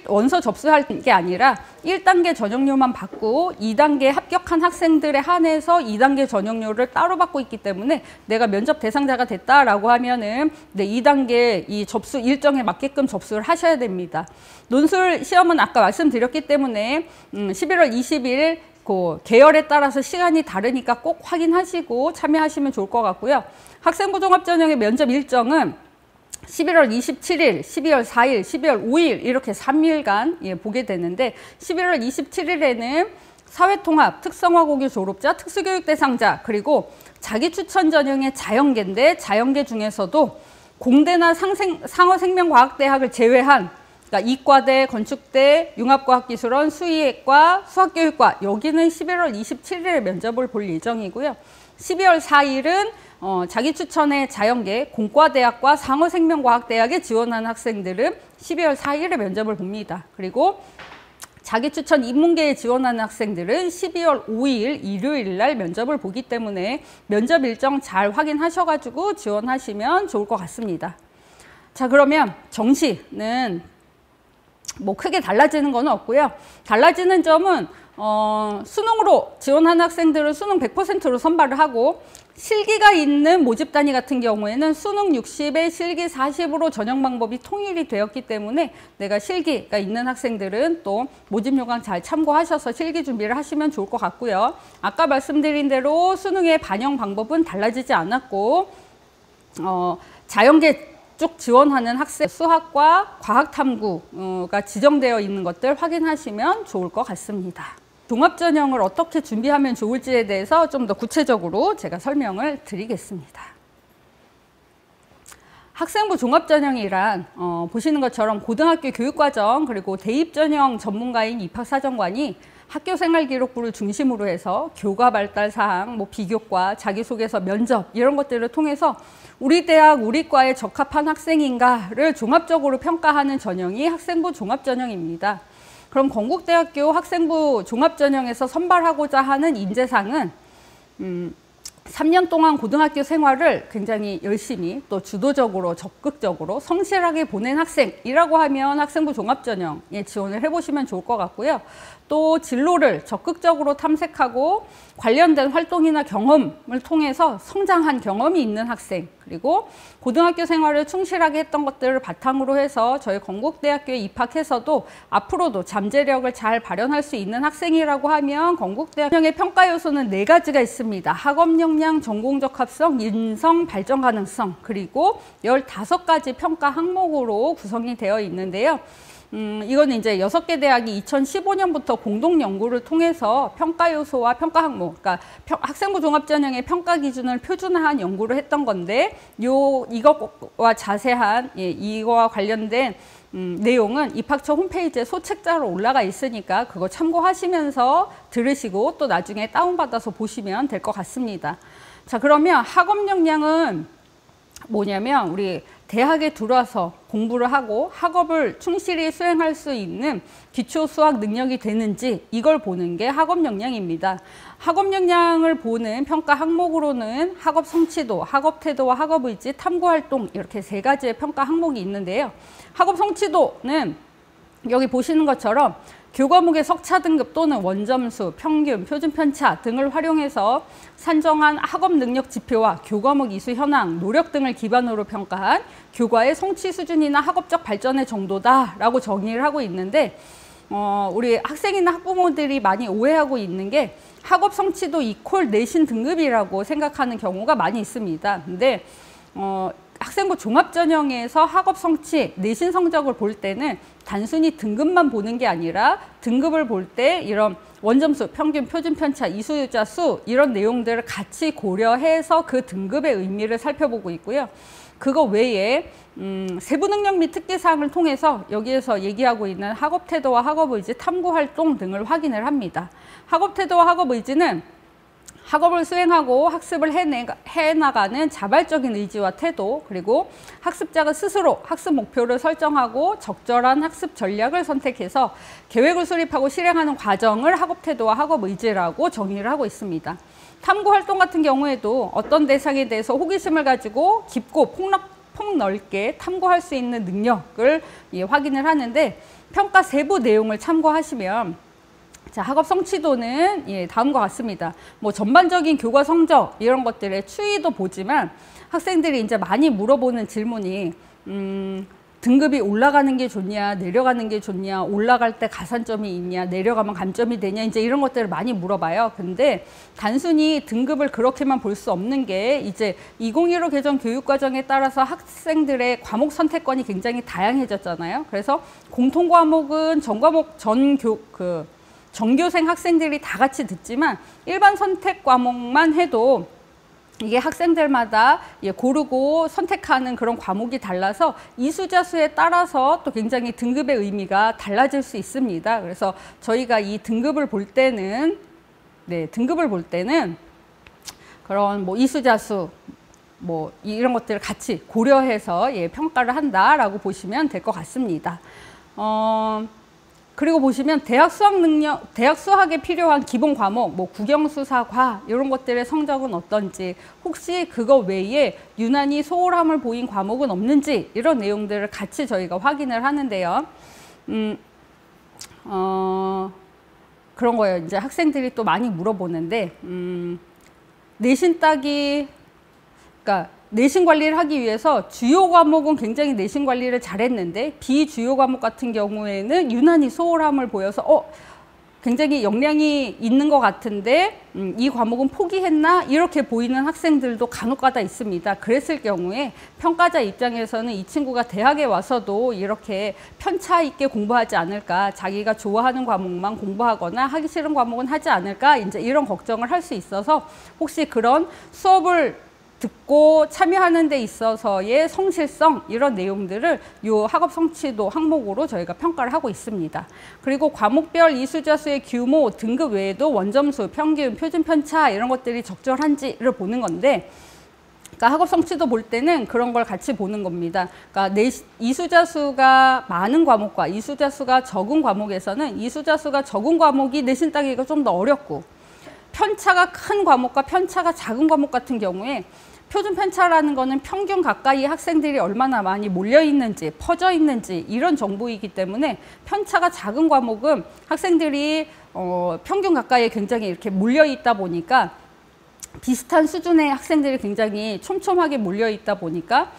원서 접수할 게 아니라 1단계 전형료만 받고 2단계 합격한 학생들에 한해서 2단계 전형료를 따로 받고 있기 때문에 내가 면접 대상자가 됐다라고 하면은 2단계 이 접수 일정에 맞게끔 접수를 하셔야 됩니다. 논술 시험은 아까 말씀드렸기 때문에 11월 20일 그 계열에 따라서 시간이 다르니까 꼭 확인하시고 참여하시면 좋을 것 같고요. 학생부 종합전형의 면접 일정은 11월 27일, 12월 4일, 12월 5일 이렇게 3일간 보게 되는데, 11월 27일에는 사회통합, 특성화고교 졸업자, 특수교육 대상자, 그리고 자기 추천 전형의 자연계인데 자연계 중에서도 공대나 상어생명과학대학을 제외한 그러니까 이과대, 건축대, 융합과학기술원, 수의학과, 수학교육과 여기는 11월 27일에 면접을 볼 예정이고요. 12월 4일은 자기 추천의 자연계, 공과대학과 상어생명과학대학에 지원하는 학생들은 12월 4일에 면접을 봅니다. 그리고 자기 추천 인문계에 지원하는 학생들은 12월 5일 일요일 날 면접을 보기 때문에 면접 일정 잘 확인하셔가지고 지원하시면 좋을 것 같습니다. 자, 그러면 정시는 뭐 크게 달라지는 건 없고요. 달라지는 점은 수능으로 지원하는 학생들은 수능 100%로 선발을 하고, 실기가 있는 모집 단위 같은 경우에는 수능 60에 실기 40으로 전형 방법이 통일이 되었기 때문에 내가 실기가 있는 학생들은 또 모집 요강 잘 참고하셔서 실기 준비를 하시면 좋을 것 같고요. 아까 말씀드린 대로 수능의 반영 방법은 달라지지 않았고, 자연계 쭉 지원하는 학생 수학과 과학탐구가 지정되어 있는 것들 확인하시면 좋을 것 같습니다. 종합전형을 어떻게 준비하면 좋을지에 대해서 좀 더 구체적으로 제가 설명을 드리겠습니다. 학생부 종합전형이란 보시는 것처럼 고등학교 교육과정 그리고 대입전형 전문가인 입학사정관이 학교생활기록부를 중심으로 해서 교과 발달사항, 비교과, 자기소개서, 면접 이런 것들을 통해서 우리 대학, 우리 과에 적합한 학생인가를 종합적으로 평가하는 전형이 학생부 종합전형입니다. 그럼 건국대학교 학생부 종합전형에서 선발하고자 하는 인재상은 3년 동안 고등학교 생활을 굉장히 열심히 또 주도적으로 적극적으로 성실하게 보낸 학생이라고 하면 학생부 종합전형에 지원을 해보시면 좋을 것 같고요. 또 진로를 적극적으로 탐색하고 관련된 활동이나 경험을 통해서 성장한 경험이 있는 학생, 그리고 고등학교 생활을 충실하게 했던 것들을 바탕으로 해서 저희 건국대학교에 입학해서도 앞으로도 잠재력을 잘 발현할 수 있는 학생이라고 하면 건국대학교의 평가 요소는 4가지가 있습니다. 학업 역량, 전공적 합성, 인성, 발전 가능성, 그리고 15가지 평가 항목으로 구성이 되어 있는데요. 이거는 이제 6개 대학이 2015년부터 공동 연구를 통해서 평가 요소와 평가 항목, 그러니까 학생부 종합전형의 평가 기준을 표준화한 연구를 했던 건데, 이것과 자세한 이거와 관련된 내용은 입학처 홈페이지에 소책자로 올라가 있으니까 그거 참고하시면서 들으시고 또 나중에 다운받아서 보시면 될 것 같습니다. 자, 그러면 학업 역량은 뭐냐면 우리 대학에 들어와서 공부를 하고 학업을 충실히 수행할 수 있는 기초 수학 능력이 되는지 이걸 보는 게 학업 역량입니다. 학업 역량을 보는 평가 항목으로는 학업 성취도, 학업 태도와 학업 의지, 탐구 활동 이렇게 3가지의 평가 항목이 있는데요. 학업 성취도는 여기 보시는 것처럼 교과목의 석차 등급 또는 원점수, 평균, 표준 편차 등을 활용해서 산정한 학업 능력 지표와 교과목 이수 현황, 노력 등을 기반으로 평가한 교과의 성취 수준이나 학업적 발전의 정도다라고 정의를 하고 있는데, 우리 학생이나 학부모들이 많이 오해하고 있는 게 학업 성취도 이퀄 내신 등급이라고 생각하는 경우가 많이 있습니다. 근데 학생부 종합전형에서 학업 성취, 내신 성적을 볼 때는 단순히 등급만 보는 게 아니라 등급을 볼 때 이런 원점수, 평균, 표준 편차, 이수유자 수 이런 내용들을 같이 고려해서 그 등급의 의미를 살펴보고 있고요. 그거 외에 세부 능력 및 특기사항을 통해서 여기에서 얘기하고 있는 학업 태도와 학업 의지, 탐구 활동 등을 확인을 합니다. 학업 태도와 학업 의지는 학업을 수행하고 학습을 해나가는 자발적인 의지와 태도, 그리고 학습자가 스스로 학습 목표를 설정하고 적절한 학습 전략을 선택해서 계획을 수립하고 실행하는 과정을 학업 태도와 학업 의지라고 정의를 하고 있습니다. 탐구 활동 같은 경우에도 어떤 대상에 대해서 호기심을 가지고 깊고 폭넓게 탐구할 수 있는 능력을 확인을 하는데, 평가 세부 내용을 참고하시면 자, 학업 성취도는 다음과 같습니다. 전반적인 교과 성적 이런 것들의 추이도 보지만 학생들이 이제 많이 물어보는 질문이 등급이 올라가는 게 좋냐, 내려가는 게 좋냐, 올라갈 때 가산점이 있냐, 내려가면 감점이 되냐, 이제 이런 것들을 많이 물어봐요. 근데 단순히 등급을 그렇게만 볼 수 없는 게 이제 2015 개정 교육과정에 따라서 학생들의 과목 선택권이 굉장히 다양해졌잖아요. 그래서 공통 과목은 전교생 학생들이 다 같이 듣지만 일반 선택 과목만 해도 이게 학생들마다 고르고 선택하는 그런 과목이 달라서 이수자 수에 따라서 또 굉장히 등급의 의미가 달라질 수 있습니다. 그래서 저희가 이 등급을 볼 때는 그런 뭐 이수자수 뭐 이런 것들을 같이 고려해서 예, 평가를 한다라고 보시면 될 것 같습니다. 그리고 보시면 대학 수학에 필요한 기본 과목, 뭐 국영수사과 이런 것들의 성적은 어떤지, 혹시 그거 외에 유난히 소홀함을 보인 과목은 없는지 이런 내용들을 같이 저희가 확인을 하는데요. 그런 거예요. 이제 학생들이 또 많이 물어보는데 내신 따기, 그러니까 내신 관리를 하기 위해서 주요 과목은 굉장히 내신 관리를 잘했는데 비주요 과목 같은 경우에는 유난히 소홀함을 보여서 굉장히 역량이 있는 것 같은데 이 과목은 포기했나? 이렇게 보이는 학생들도 간혹가다 있습니다. 그랬을 경우에 평가자 입장에서는 이 친구가 대학에 와서도 이렇게 편차 있게 공부하지 않을까, 자기가 좋아하는 과목만 공부하거나 하기 싫은 과목은 하지 않을까, 이제 이런 걱정을 할 수 있어서 혹시 그런 수업을 듣고 참여하는 데 있어서의 성실성, 이런 내용들을 이 학업 성취도 항목으로 저희가 평가를 하고 있습니다. 그리고 과목별 이수자수의 규모, 등급 외에도 원점수, 평균, 표준 편차 이런 것들이 적절한지를 보는 건데, 그러니까 학업 성취도 볼 때는 그런 걸 같이 보는 겁니다. 그러니까 이수자수가 많은 과목과 이수자수가 적은 과목에서는 이수자수가 적은 과목이 내신 따기가 좀 더 어렵고, 편차가 큰 과목과 편차가 작은 과목 같은 경우에 표준 편차라는 거는 평균 가까이 학생들이 얼마나 많이 몰려 있는지, 퍼져 있는지 이런 정보이기 때문에 편차가 작은 과목은 학생들이 평균 가까이에 굉장히 이렇게 몰려 있다 보니까, 비슷한 수준의 학생들이 굉장히 촘촘하게 몰려 있다 보니까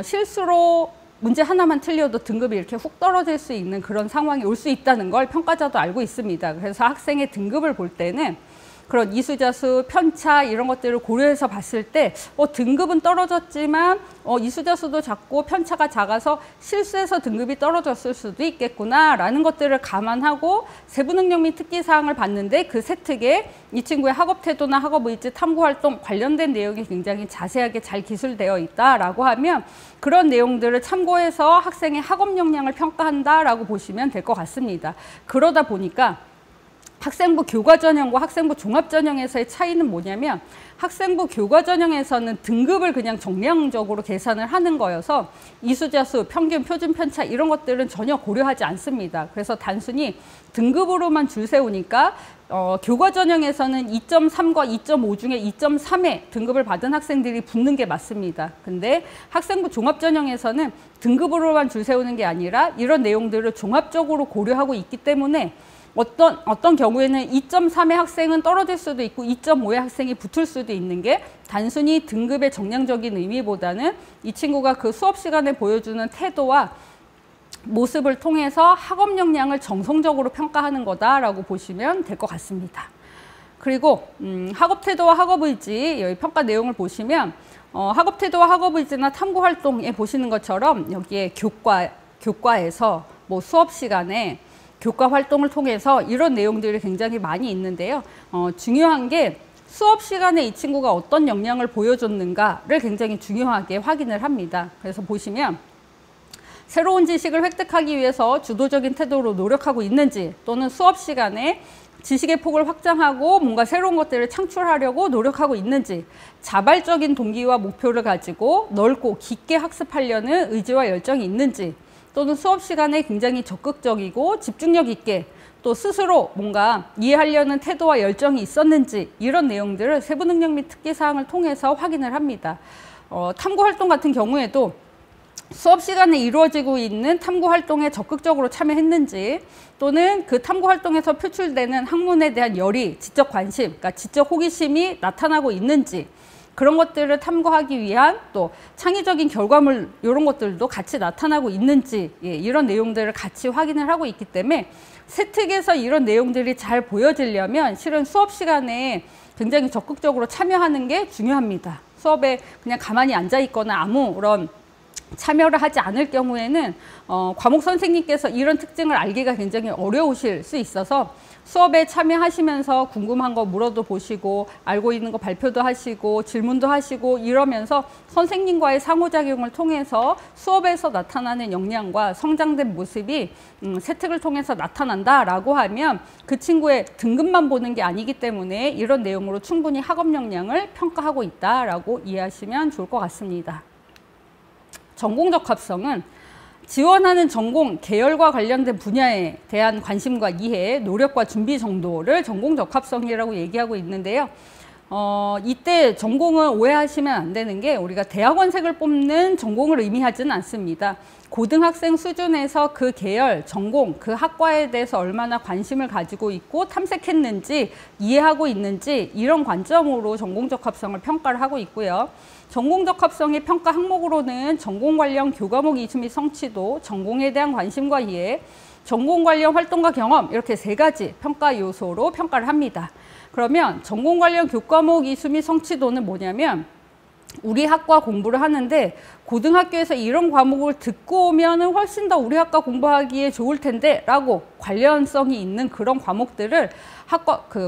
실수로 문제 하나만 틀려도 등급이 이렇게 훅 떨어질 수 있는 그런 상황이 올 수 있다는 걸 평가자도 알고 있습니다. 그래서 학생의 등급을 볼 때는 그런 이수자수, 편차 이런 것들을 고려해서 봤을 때 등급은 떨어졌지만 이수자수도 작고 편차가 작아서 실수해서 등급이 떨어졌을 수도 있겠구나 라는 것들을 감안하고 세부능력 및 특기사항을 봤는데, 그 세특에 이 친구의 학업태도나 학업의지, 탐구활동 관련된 내용이 굉장히 자세하게 잘 기술되어 있다라고 하면 그런 내용들을 참고해서 학생의 학업 역량을 평가한다라고 보시면 될 것 같습니다. 그러다 보니까 학생부 교과전형과 학생부 종합전형에서의 차이는 뭐냐면, 학생부 교과전형에서는 등급을 그냥 정량적으로 계산을 하는 거여서 이수자수, 평균, 표준 편차 이런 것들은 전혀 고려하지 않습니다. 그래서 단순히 등급으로만 줄 세우니까 교과전형에서는 2.3과 2.5 중에 2.3의 등급을 받은 학생들이 붙는 게 맞습니다. 근데 학생부 종합전형에서는 등급으로만 줄 세우는 게 아니라 이런 내용들을 종합적으로 고려하고 있기 때문에 어떤 경우에는 2.3의 학생은 떨어질 수도 있고 2.5의 학생이 붙을 수도 있는 게, 단순히 등급의 정량적인 의미보다는 이 친구가 그 수업 시간에 보여주는 태도와 모습을 통해서 학업 역량을 정성적으로 평가하는 거다라고 보시면 될 것 같습니다. 그리고 학업 태도와 학업 의지, 여기 평가 내용을 보시면 학업 태도와 학업 의지나 탐구 활동에 보시는 것처럼 여기에 교과에서 뭐 수업 시간에 교과 활동을 통해서 이런 내용들이 굉장히 많이 있는데요. 중요한 게 수업 시간에 이 친구가 어떤 역량을 보여줬는가를 굉장히 중요하게 확인을 합니다. 그래서 보시면 새로운 지식을 획득하기 위해서 주도적인 태도로 노력하고 있는지, 또는 수업 시간에 지식의 폭을 확장하고 뭔가 새로운 것들을 창출하려고 노력하고 있는지, 자발적인 동기와 목표를 가지고 넓고 깊게 학습하려는 의지와 열정이 있는지, 또는 수업 시간에 굉장히 적극적이고 집중력 있게 또 스스로 뭔가 이해하려는 태도와 열정이 있었는지, 이런 내용들을 세부능력 및 특기사항을 통해서 확인을 합니다. 탐구활동 같은 경우에도 수업 시간에 이루어지고 있는 탐구활동에 적극적으로 참여했는지, 또는 그 탐구활동에서 표출되는 학문에 대한 열의, 지적 관심, 그러니까 지적 호기심이 나타나고 있는지, 그런 것들을 탐구하기 위한 또 창의적인 결과물, 이런 것들도 같이 나타나고 있는지, 이런 내용들을 같이 확인을 하고 있기 때문에 세특에서 이런 내용들이 잘 보여지려면 실은 수업 시간에 굉장히 적극적으로 참여하는 게 중요합니다. 수업에 그냥 가만히 앉아 있거나 아무런 참여를 하지 않을 경우에는 과목 선생님께서 이런 특징을 알기가 굉장히 어려우실 수 있어서 수업에 참여하시면서 궁금한 거 물어도 보시고 알고 있는 거 발표도 하시고 질문도 하시고 이러면서 선생님과의 상호작용을 통해서 수업에서 나타나는 역량과 성장된 모습이 세특을 통해서 나타난다라고 하면 그 친구의 등급만 보는 게 아니기 때문에 이런 내용으로 충분히 학업 역량을 평가하고 있다라고 이해하시면 좋을 것 같습니다. 전공 적합성은 지원하는 전공, 계열과 관련된 분야에 대한 관심과 이해, 노력과 준비 정도를 전공 적합성이라고 얘기하고 있는데요. 이때 전공은 오해하시면 안 되는 게 우리가 대학원생을 뽑는 전공을 의미하지는 않습니다. 고등학생 수준에서 그 계열, 전공, 그 학과에 대해서 얼마나 관심을 가지고 있고 탐색했는지, 이해하고 있는지 이런 관점으로 전공 적합성을 평가를 하고 있고요. 전공 적합성의 평가 항목으로는 전공 관련 교과목 이수 및 성취도, 전공에 대한 관심과 이해, 전공 관련 활동과 경험 이렇게 3가지 평가 요소로 평가를 합니다. 그러면 전공 관련 교과목 이수 및 성취도는 뭐냐면 우리 학과 공부를 하는데 고등학교에서 이런 과목을 듣고 오면은 훨씬 더 우리 학과 공부하기에 좋을 텐데 라고 관련성이 있는 그런 과목들을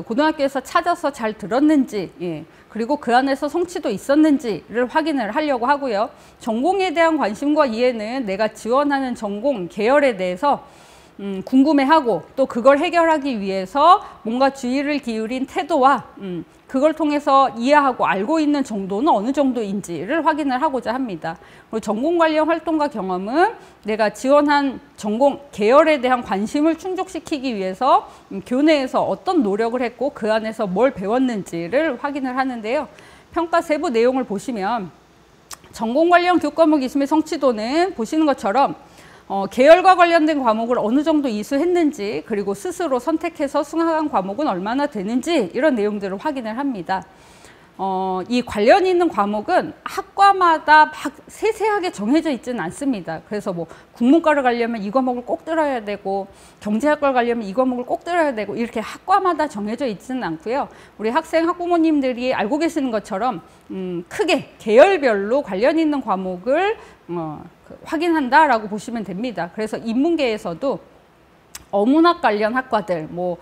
고등학교에서 찾아서 잘 들었는지, 그리고 그 안에서 성취도 있었는지를 확인을 하려고 하고요. 전공에 대한 관심과 이해는 내가 지원하는 전공 계열에 대해서 궁금해하고 또 그걸 해결하기 위해서 뭔가 주의를 기울인 태도와 그걸 통해서 이해하고 알고 있는 정도는 어느 정도인지를 확인을 하고자 합니다. 그리고 전공 관련 활동과 경험은 내가 지원한 전공 계열에 대한 관심을 충족시키기 위해서 교내에서 어떤 노력을 했고 그 안에서 뭘 배웠는지를 확인을 하는데요. 평가 세부 내용을 보시면 전공 관련 교과목 이수 및 성취도는 보시는 것처럼 계열과 관련된 과목을 어느 정도 이수했는지, 그리고 스스로 선택해서 수강한 과목은 얼마나 되는지 이런 내용들을 확인을 합니다. 이 관련 있는 과목은 학과마다 막 세세하게 정해져 있지는 않습니다. 그래서 뭐 국문과를 가려면 이 과목을 꼭 들어야 되고 경제학과를 가려면 이 과목을 꼭 들어야 되고 이렇게 학과마다 정해져 있지는 않고요. 우리 학생 학부모님들이 알고 계시는 것처럼 크게 계열별로 관련 있는 과목을 확인한다라고 보시면 됩니다. 그래서 인문계에서도 어문학 관련 학과들, 뭐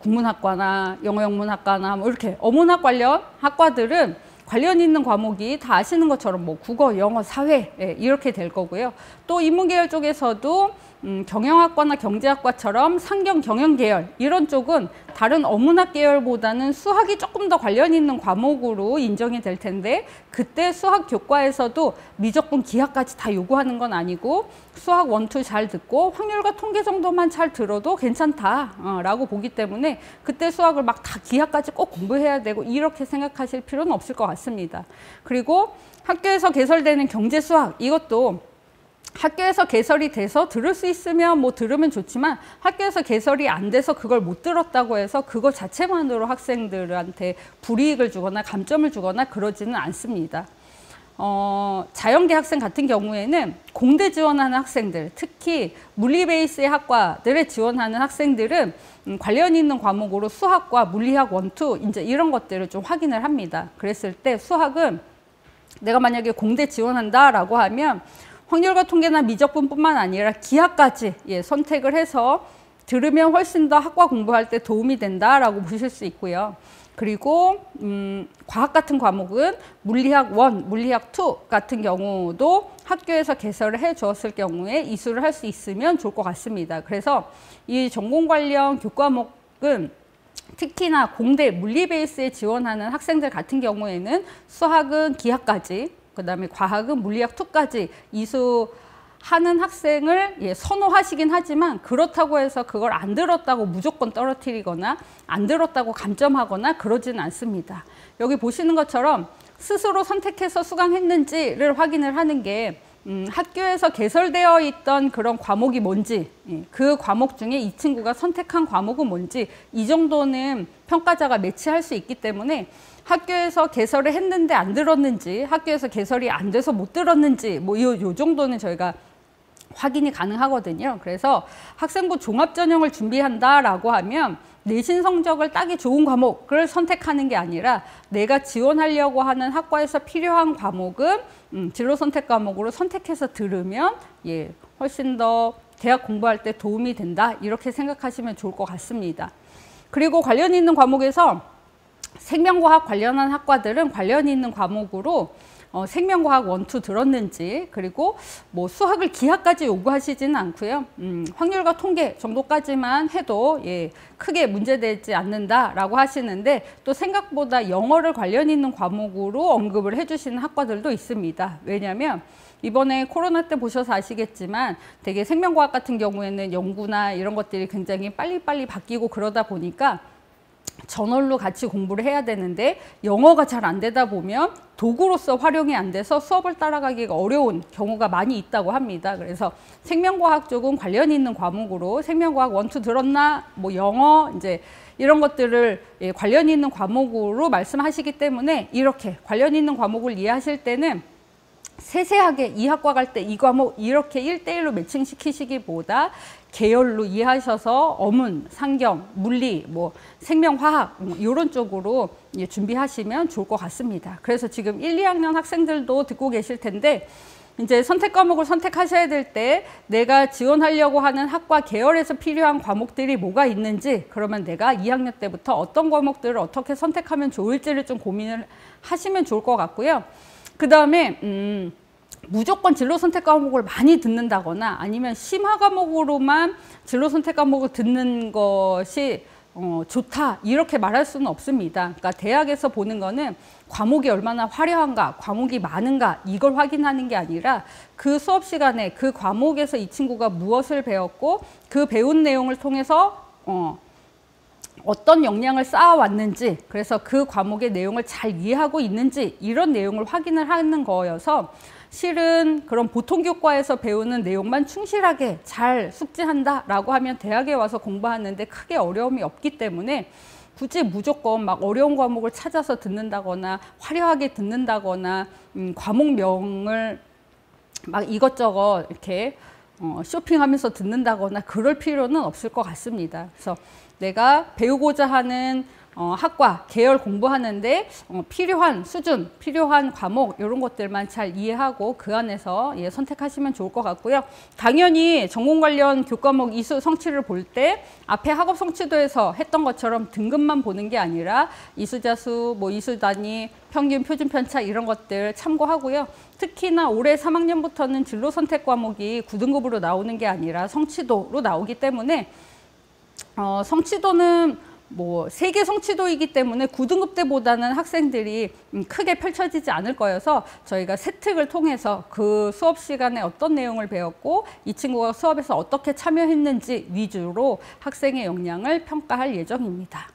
국문학과나 영어영문학과나 뭐 이렇게 어문학 관련 학과들은 관련 있는 과목이 다 아시는 것처럼 뭐 국어, 영어, 사회 이렇게 될 거고요. 또 인문계열 쪽에서도 경영학과나 경제학과처럼 상경 경영계열 이런 쪽은 다른 어문학 계열보다는 수학이 조금 더 관련 있는 과목으로 인정이 될 텐데 그때 수학 교과에서도 미적분 기하까지 다 요구하는 건 아니고 수학 1, 2 잘 듣고 확률과 통계 정도만 잘 들어도 괜찮다라고 보기 때문에 그때 수학을 막 다 기하까지 꼭 공부해야 되고 이렇게 생각하실 필요는 없을 것 같습니다. 그리고 학교에서 개설되는 경제 수학 이것도 학교에서 개설이 돼서 들을 수 있으면 뭐 들으면 좋지만 학교에서 개설이 안 돼서 그걸 못 들었다고 해서 그거 자체만으로 학생들한테 불이익을 주거나 감점을 주거나 그러지는 않습니다. 자연계 학생 같은 경우에는 공대 지원하는 학생들, 특히 물리 베이스의 학과들에 지원하는 학생들은 관련 있는 과목으로 수학과 물리학 1, 2 이제 이런 것들을 좀 확인을 합니다. 그랬을 때 수학은 내가 만약에 공대 지원한다라고 하면 확률과 통계나 미적분뿐만 아니라 기하까지 선택을 해서 들으면 훨씬 더 학과 공부할 때 도움이 된다라고 보실 수 있고요. 그리고 과학 같은 과목은 물리학 1, 물리학 2 같은 경우도 학교에서 개설을 해 주었을 경우에 이수를 할 수 있으면 좋을 것 같습니다. 그래서 이 전공 관련 교과목은 특히나 공대 물리 베이스에 지원하는 학생들 같은 경우에는 수학은 기하까지 그 다음에 과학은 물리학 2까지 이수하는 학생을 선호하시긴 하지만 그렇다고 해서 그걸 안 들었다고 무조건 떨어뜨리거나 안 들었다고 감점하거나 그러지는 않습니다. 여기 보시는 것처럼 스스로 선택해서 수강했는지를 확인을 하는 게 학교에서 개설되어 있던 그런 과목이 뭔지 그 과목 중에 이 친구가 선택한 과목은 뭔지 이 정도는 평가자가 매치할 수 있기 때문에 학교에서 개설을 했는데 안 들었는지 학교에서 개설이 안 돼서 못 들었는지 뭐 요 정도는 저희가 확인이 가능하거든요. 그래서 학생부 종합전형을 준비한다라고 하면 내신 성적을 따기 좋은 과목을 선택하는 게 아니라 내가 지원하려고 하는 학과에서 필요한 과목은 진로 선택 과목으로 선택해서 들으면 훨씬 더 대학 공부할 때 도움이 된다, 이렇게 생각하시면 좋을 것 같습니다. 그리고 관련 있는 과목에서 생명과학 관련한 학과들은 관련 있는 과목으로 생명과학 1, 2 들었는지, 그리고 뭐 수학을 기하까지 요구하시지는 않고요. 확률과 통계 정도까지만 해도 크게 문제되지 않는다라고 하시는데, 또 생각보다 영어를 관련 있는 과목으로 언급을 해주시는 학과들도 있습니다. 왜냐하면 이번에 코로나 때 보셔서 아시겠지만 되게 생명과학 같은 경우에는 연구나 이런 것들이 굉장히 빨리빨리 바뀌고 그러다 보니까 저널로 같이 공부를 해야 되는데 영어가 잘 안 되다 보면 도구로서 활용이 안 돼서 수업을 따라가기가 어려운 경우가 많이 있다고 합니다. 그래서 생명과학 쪽은 관련 있는 과목으로 생명과학 1, 2 들었나, 뭐 영어 이제 이런 것들을 관련 있는 과목으로 말씀하시기 때문에 이렇게 관련 있는 과목을 이해하실 때는 세세하게 이 학과 갈 때 이 과목 이렇게 1대1로 매칭시키시기보다 계열로 이해하셔서 어문, 상경, 물리, 뭐 생명화학 이런 쪽으로 준비하시면 좋을 것 같습니다. 그래서 지금 1, 2학년 학생들도 듣고 계실 텐데 이제 선택 과목을 선택하셔야 될 때 내가 지원하려고 하는 학과 계열에서 필요한 과목들이 뭐가 있는지, 그러면 내가 2학년 때부터 어떤 과목들을 어떻게 선택하면 좋을지를 좀 고민을 하시면 좋을 것 같고요. 그 다음에 무조건 진로 선택 과목을 많이 듣는다거나 아니면 심화 과목으로만 진로 선택 과목을 듣는 것이 좋다, 이렇게 말할 수는 없습니다. 그러니까 대학에서 보는 거는 과목이 얼마나 화려한가, 과목이 많은가, 이걸 확인하는 게 아니라 그 수업 시간에 그 과목에서 이 친구가 무엇을 배웠고 그 배운 내용을 통해서 어떤 역량을 쌓아왔는지, 그래서 그 과목의 내용을 잘 이해하고 있는지, 이런 내용을 확인을 하는 거여서 실은 그런 보통 교과에서 배우는 내용만 충실하게 잘 숙지한다라고 하면 대학에 와서 공부하는데 크게 어려움이 없기 때문에 굳이 무조건 막 어려운 과목을 찾아서 듣는다거나 화려하게 듣는다거나 과목명을 막 이것저것 이렇게 쇼핑하면서 듣는다거나 그럴 필요는 없을 것 같습니다. 그래서 내가 배우고자 하는 학과, 계열 공부하는데 필요한 수준, 필요한 과목 이런 것들만 잘 이해하고 그 안에서 선택하시면 좋을 것 같고요. 당연히 전공 관련 교과목 이수 성취를 볼 때 앞에 학업 성취도에서 했던 것처럼 등급만 보는 게 아니라 이수자수, 뭐 이수 단위, 평균, 표준 편차 이런 것들 참고하고요. 특히나 올해 3학년부터는 진로 선택 과목이 9등급으로 나오는 게 아니라 성취도로 나오기 때문에 성취도는 뭐 세계 성취도이기 때문에 9등급 때보다는 학생들이 크게 펼쳐지지 않을 거여서 저희가 세특을 통해서 그 수업 시간에 어떤 내용을 배웠고 이 친구가 수업에서 어떻게 참여했는지 위주로 학생의 역량을 평가할 예정입니다.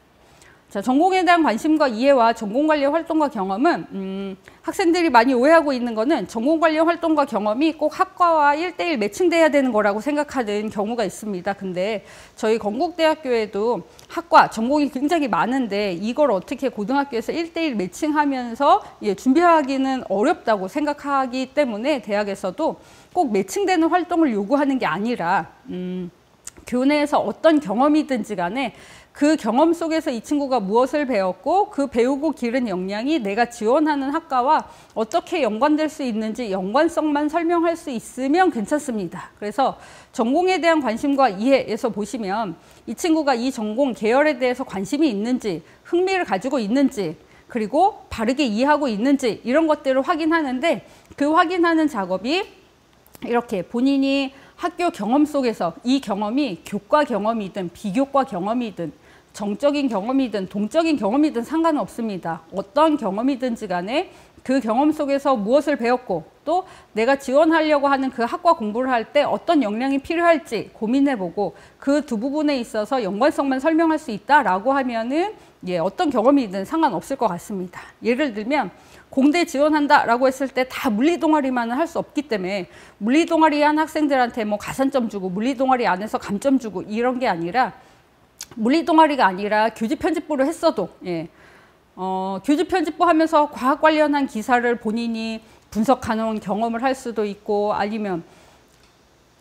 자, 전공에 대한 관심과 이해와 전공 관련 활동과 경험은 학생들이 많이 오해하고 있는 거는 전공 관련 활동과 경험이 꼭 학과와 1대1 매칭돼야 되는 거라고 생각하는 경우가 있습니다. 근데 저희 건국대학교에도 학과, 전공이 굉장히 많은데 이걸 어떻게 고등학교에서 1대1 매칭하면서 준비하기는 어렵다고 생각하기 때문에 대학에서도 꼭 매칭되는 활동을 요구하는 게 아니라 교내에서 어떤 경험이든지 간에 그 경험 속에서 이 친구가 무엇을 배웠고 그 배우고 기른 역량이 내가 지원하는 학과와 어떻게 연관될 수 있는지 연관성만 설명할 수 있으면 괜찮습니다. 그래서 전공에 대한 관심과 이해에서 보시면 이 친구가 이 전공 계열에 대해서 관심이 있는지, 흥미를 가지고 있는지, 그리고 바르게 이해하고 있는지 이런 것들을 확인하는데 그 확인하는 작업이 이렇게 본인이 학교 경험 속에서 이 경험이 교과 경험이든 비교과 경험이든 정적인 경험이든 동적인 경험이든 상관은 없습니다. 어떤 경험이든지 간에 그 경험 속에서 무엇을 배웠고 또 내가 지원하려고 하는 그 학과 공부를 할 때 어떤 역량이 필요할지 고민해보고 그 두 부분에 있어서 연관성만 설명할 수 있다라고 하면은 어떤 경험이든 상관없을 것 같습니다. 예를 들면 공대 지원한다라고 했을 때 다 물리 동아리만은 할 수 없기 때문에 물리 동아리 한 학생들한테 뭐 가산점 주고 물리 동아리 안에서 감점 주고 이런 게 아니라 물리 동아리가 아니라 교직 편집부를 했어도 교직 편집부 하면서 과학 관련한 기사를 본인이 분석하는 경험을 할 수도 있고 아니면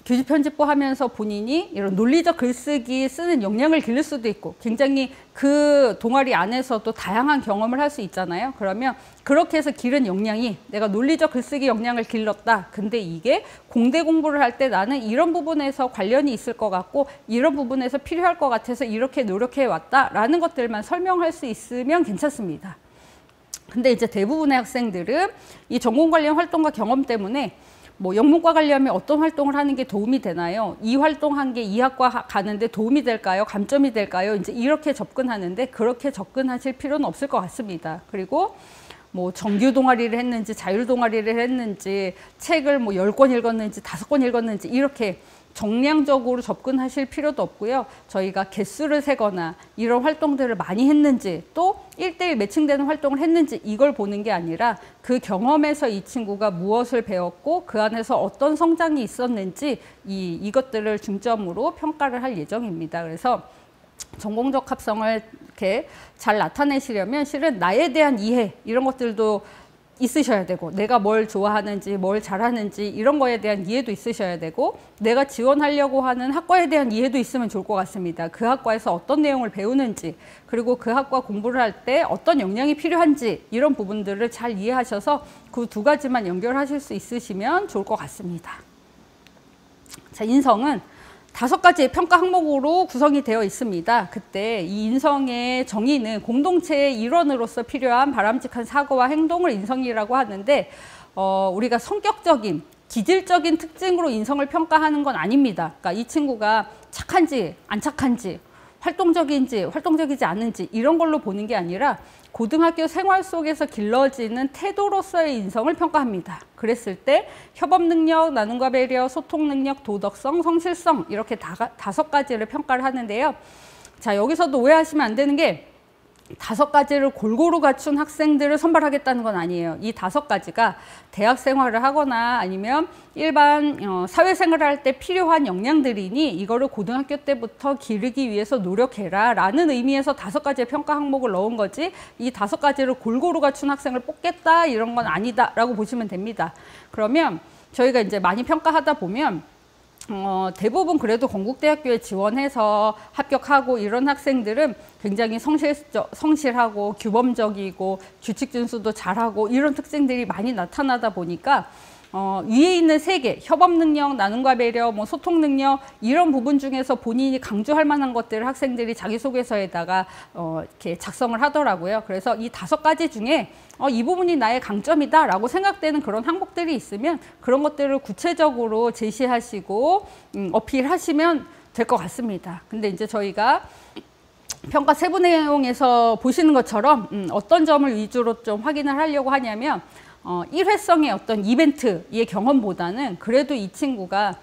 교직 편집부 하면서 본인이 이런 논리적 글쓰기 쓰는 역량을 기를 수도 있고 굉장히 그 동아리 안에서도 다양한 경험을 할 수 있잖아요. 그러면 그렇게 해서 기른 역량이 내가 논리적 글쓰기 역량을 길렀다. 근데 이게 공대 공부를 할 때 나는 이런 부분에서 관련이 있을 것 같고 이런 부분에서 필요할 것 같아서 이렇게 노력해 왔다라는 것들만 설명할 수 있으면 괜찮습니다. 근데 이제 대부분의 학생들은 이 전공 관련 활동과 경험 때문에 뭐 영문과 가려면 어떤 활동을 하는 게 도움이 되나요? 이 활동한 게 이 학과 가는데 도움이 될까요? 감점이 될까요? 이제 이렇게 접근하는데 그렇게 접근하실 필요는 없을 것 같습니다. 그리고 뭐 정규 동아리를 했는지 자율 동아리를 했는지 책을 뭐 10권 읽었는지 5권 읽었는지 이렇게 정량적으로 접근하실 필요도 없고요. 저희가 개수를 세거나 이런 활동들을 많이 했는지 또 1대1 매칭되는 활동을 했는지 이걸 보는 게 아니라 그 경험에서 이 친구가 무엇을 배웠고 그 안에서 어떤 성장이 있었는지 이것들을 중점으로 평가를 할 예정입니다. 그래서 전공적 합성을 이렇게 잘 나타내시려면 실은 나에 대한 이해 이런 것들도 있으셔야 되고 내가 뭘 좋아하는지 뭘 잘하는지 이런 거에 대한 이해도 있으셔야 되고 내가 지원하려고 하는 학과에 대한 이해도 있으면 좋을 것 같습니다. 그 학과에서 어떤 내용을 배우는지 그리고 그 학과 공부를 할 때 어떤 역량이 필요한지 이런 부분들을 잘 이해하셔서 그 두 가지만 연결하실 수 있으시면 좋을 것 같습니다. 자, 인성은 5가지의 평가 항목으로 구성이 되어 있습니다. 그때 이 인성의 정의는 공동체의 일원으로서 필요한 바람직한 사고와 행동을 인성이라고 하는데 우리가 성격적인, 기질적인 특징으로 인성을 평가하는 건 아닙니다. 그러니까 이 친구가 착한지 안 착한지 활동적인지 활동적이지 않은지 이런 걸로 보는 게 아니라 고등학교 생활 속에서 길러지는 태도로서의 인성을 평가합니다. 그랬을 때 협업 능력, 나눔과 배려, 소통 능력, 도덕성, 성실성 이렇게 5가지를 평가를 하는데요. 자, 여기서도 오해하시면 안 되는 게 5가지를 골고루 갖춘 학생들을 선발하겠다는 건 아니에요. 이 5가지가 대학 생활을 하거나 아니면 일반 사회생활을 할 때 필요한 역량들이니 이거를 고등학교 때부터 기르기 위해서 노력해라 라는 의미에서 5가지의 평가 항목을 넣은 거지 이 5가지를 골고루 갖춘 학생을 뽑겠다 이런 건 아니다 라고 보시면 됩니다. 그러면 저희가 이제 많이 평가하다 보면 대부분 그래도 건국대학교에 지원해서 합격하고 이런 학생들은 굉장히 성실하고 규범적이고 규칙 준수도 잘하고 이런 특징들이 많이 나타나다 보니까 위에 있는 3개, 협업 능력, 나눔과 배려, 뭐 소통 능력 이런 부분 중에서 본인이 강조할 만한 것들을 학생들이 자기소개서에다가 이렇게 작성을 하더라고요. 그래서 이 5가지 중에 이 부분이 나의 강점이다 라고 생각되는 그런 항목들이 있으면 그런 것들을 구체적으로 제시하시고 어필하시면 될 것 같습니다. 근데 이제 저희가 평가 세부 내용에서 보시는 것처럼 어떤 점을 위주로 좀 확인을 하려고 하냐면 일회성의 어떤 이벤트의 경험보다는 그래도 이 친구가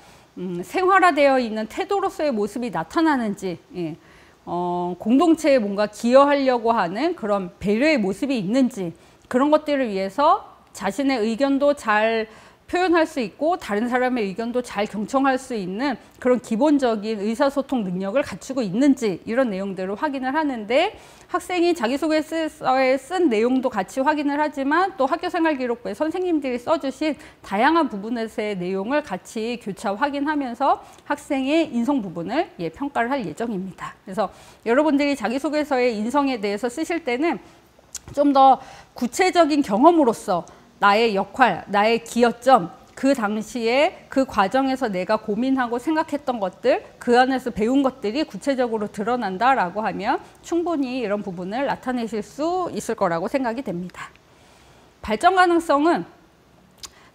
생활화되어 있는 태도로서의 모습이 나타나는지 공동체에 뭔가 기여하려고 하는 그런 배려의 모습이 있는지 그런 것들을 위해서 자신의 의견도 잘 표현할 수 있고 다른 사람의 의견도 잘 경청할 수 있는 그런 기본적인 의사소통 능력을 갖추고 있는지 이런 내용들을 확인을 하는데 학생이 자기소개서에 쓴 내용도 같이 확인을 하지만 또 학교생활기록부에 선생님들이 써주신 다양한 부분에서의 내용을 같이 교차 확인하면서 학생의 인성 부분을 평가를 할 예정입니다. 그래서 여러분들이 자기소개서의 인성에 대해서 쓰실 때는 좀 더 구체적인 경험으로서 나의 역할, 나의 기여점, 그 당시에 그 과정에서 내가 고민하고 생각했던 것들, 그 안에서 배운 것들이 구체적으로 드러난다라고 하면 충분히 이런 부분을 나타내실 수 있을 거라고 생각이 됩니다. 발전 가능성은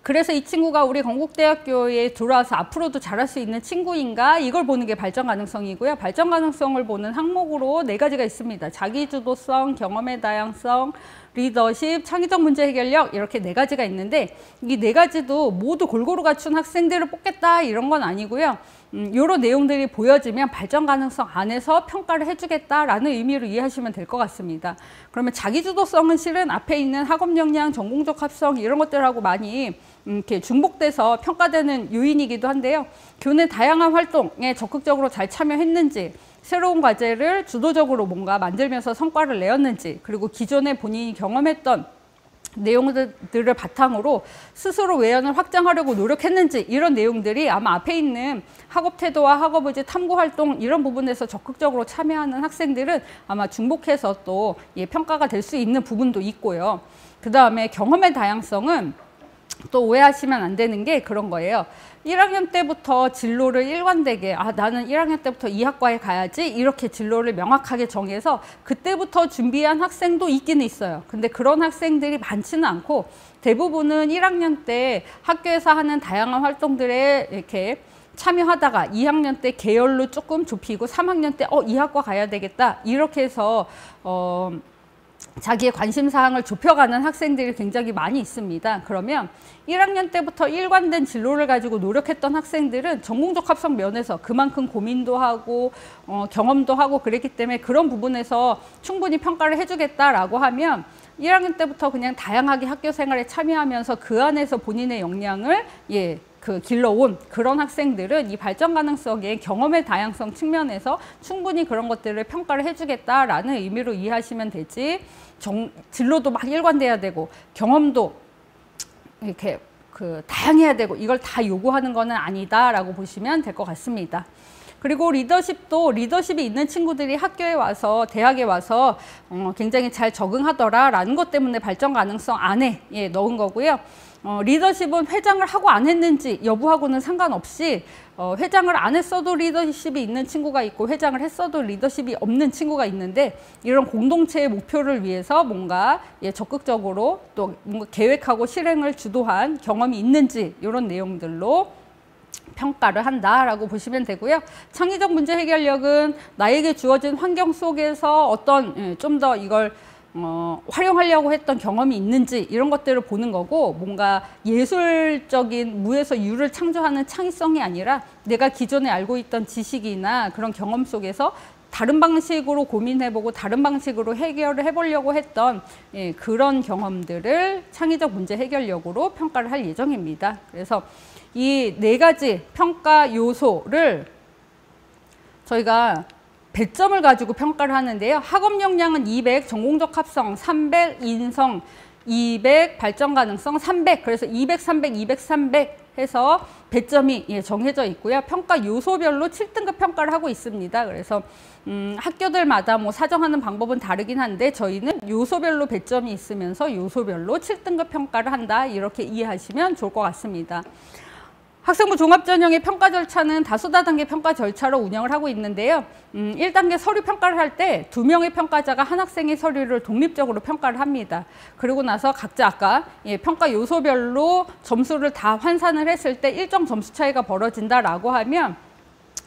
그래서 이 친구가 우리 건국대학교에 들어와서 앞으로도 잘할 수 있는 친구인가 이걸 보는 게 발전 가능성이고요. 발전 가능성을 보는 항목으로 4가지가 있습니다. 자기주도성, 경험의 다양성, 리더십, 창의적 문제 해결력 이렇게 4가지가 있는데 이 4가지도 모두 골고루 갖춘 학생들을 뽑겠다 이런 건 아니고요. 이런 내용들이 보여지면 발전 가능성 안에서 평가를 해주겠다라는 의미로 이해하시면 될 것 같습니다. 그러면 자기주도성은 실은 앞에 있는 학업 역량, 전공적 합성 이런 것들하고 많이 이렇게 중복돼서 평가되는 요인이기도 한데요. 교내 다양한 활동에 적극적으로 잘 참여했는지 새로운 과제를 주도적으로 뭔가 만들면서 성과를 내었는지 그리고 기존에 본인이 경험했던 내용들을 바탕으로 스스로 외연을 확장하려고 노력했는지, 이런 내용들이 아마 앞에 있는 학업 태도와 학업 의지, 탐구 활동 이런 부분에서 적극적으로 참여하는 학생들은 아마 중복해서 또 평가가 될 수 있는 부분도 있고요. 그 다음에 경험의 다양성은 또 오해하시면 안 되는 게 그런 거예요. 1학년 때부터 진로를 일관되게, 나는 1학년 때부터 이 학과에 가야지, 이렇게 진로를 명확하게 정해서 그때부터 준비한 학생도 있기는 있어요. 근데 그런 학생들이 많지는 않고, 대부분은 1학년 때 학교에서 하는 다양한 활동들에 이렇게 참여하다가 2학년 때 계열로 조금 좁히고 3학년 때 이 학과 가야 되겠다, 이렇게 해서 자기의 관심사항을 좁혀가는 학생들이 굉장히 많이 있습니다. 그러면 1학년 때부터 일관된 진로를 가지고 노력했던 학생들은 전공적 합성 면에서 그만큼 고민도 하고 경험도 하고 그랬기 때문에 그런 부분에서 충분히 평가를 해주겠다라고 하면 1학년 때부터 그냥 다양하게 학교 생활에 참여하면서 그 안에서 본인의 역량을 길러온 그런 학생들은 이 발전 가능성의 경험의 다양성 측면에서 충분히 그런 것들을 평가를 해주겠다라는 의미로 이해하시면 되지, 진로도 막 일관돼야 되고 경험도 이렇게 다양해야 되고 이걸 다 요구하는 거는 아니다라고 보시면 될 것 같습니다. 그리고 리더십도, 리더십이 있는 친구들이 학교에 와서, 대학에 와서 굉장히 잘 적응하더라라는 것 때문에 발전 가능성 안에 넣은 거고요. 리더십은 회장을 하고 안 했는지 여부하고는 상관없이 회장을 안 했어도 리더십이 있는 친구가 있고 회장을 했어도 리더십이 없는 친구가 있는데, 이런 공동체의 목표를 위해서 뭔가 적극적으로 또 뭔가 계획하고 실행을 주도한 경험이 있는지, 이런 내용들로 평가를 한다라고 보시면 되고요. 창의적 문제 해결력은 나에게 주어진 환경 속에서 어떤 좀 더 이걸 활용하려고 했던 경험이 있는지, 이런 것들을 보는 거고, 뭔가 예술적인 무에서 유를 창조하는 창의성이 아니라 내가 기존에 알고 있던 지식이나 그런 경험 속에서 다른 방식으로 고민해보고 다른 방식으로 해결을 해보려고 했던 그런 경험들을 창의적 문제 해결력으로 평가를 할 예정입니다. 그래서 이 4가지 평가 요소를 저희가 100점을 가지고 평가를 하는데요. 학업 역량은 200, 전공적 합성 300, 인성 200, 발전 가능성 300, 그래서 200, 300, 200, 300 해서 100점이 정해져 있고요. 평가 요소별로 7등급 평가를 하고 있습니다. 그래서 학교들마다 뭐 사정하는 방법은 다르긴 한데 저희는 요소별로 100점이 있으면서 요소별로 7등급 평가를 한다, 이렇게 이해하시면 좋을 것 같습니다. 학생부 종합전형의 평가 절차는 다소다단계 평가 절차로 운영을 하고 있는데요. 1단계 서류 평가를 할 때 2명의 평가자가 한 학생의 서류를 독립적으로 평가를 합니다. 그리고 나서 각자 아까 평가 요소별로 점수를 다 환산을 했을 때 일정 점수 차이가 벌어진다라고 하면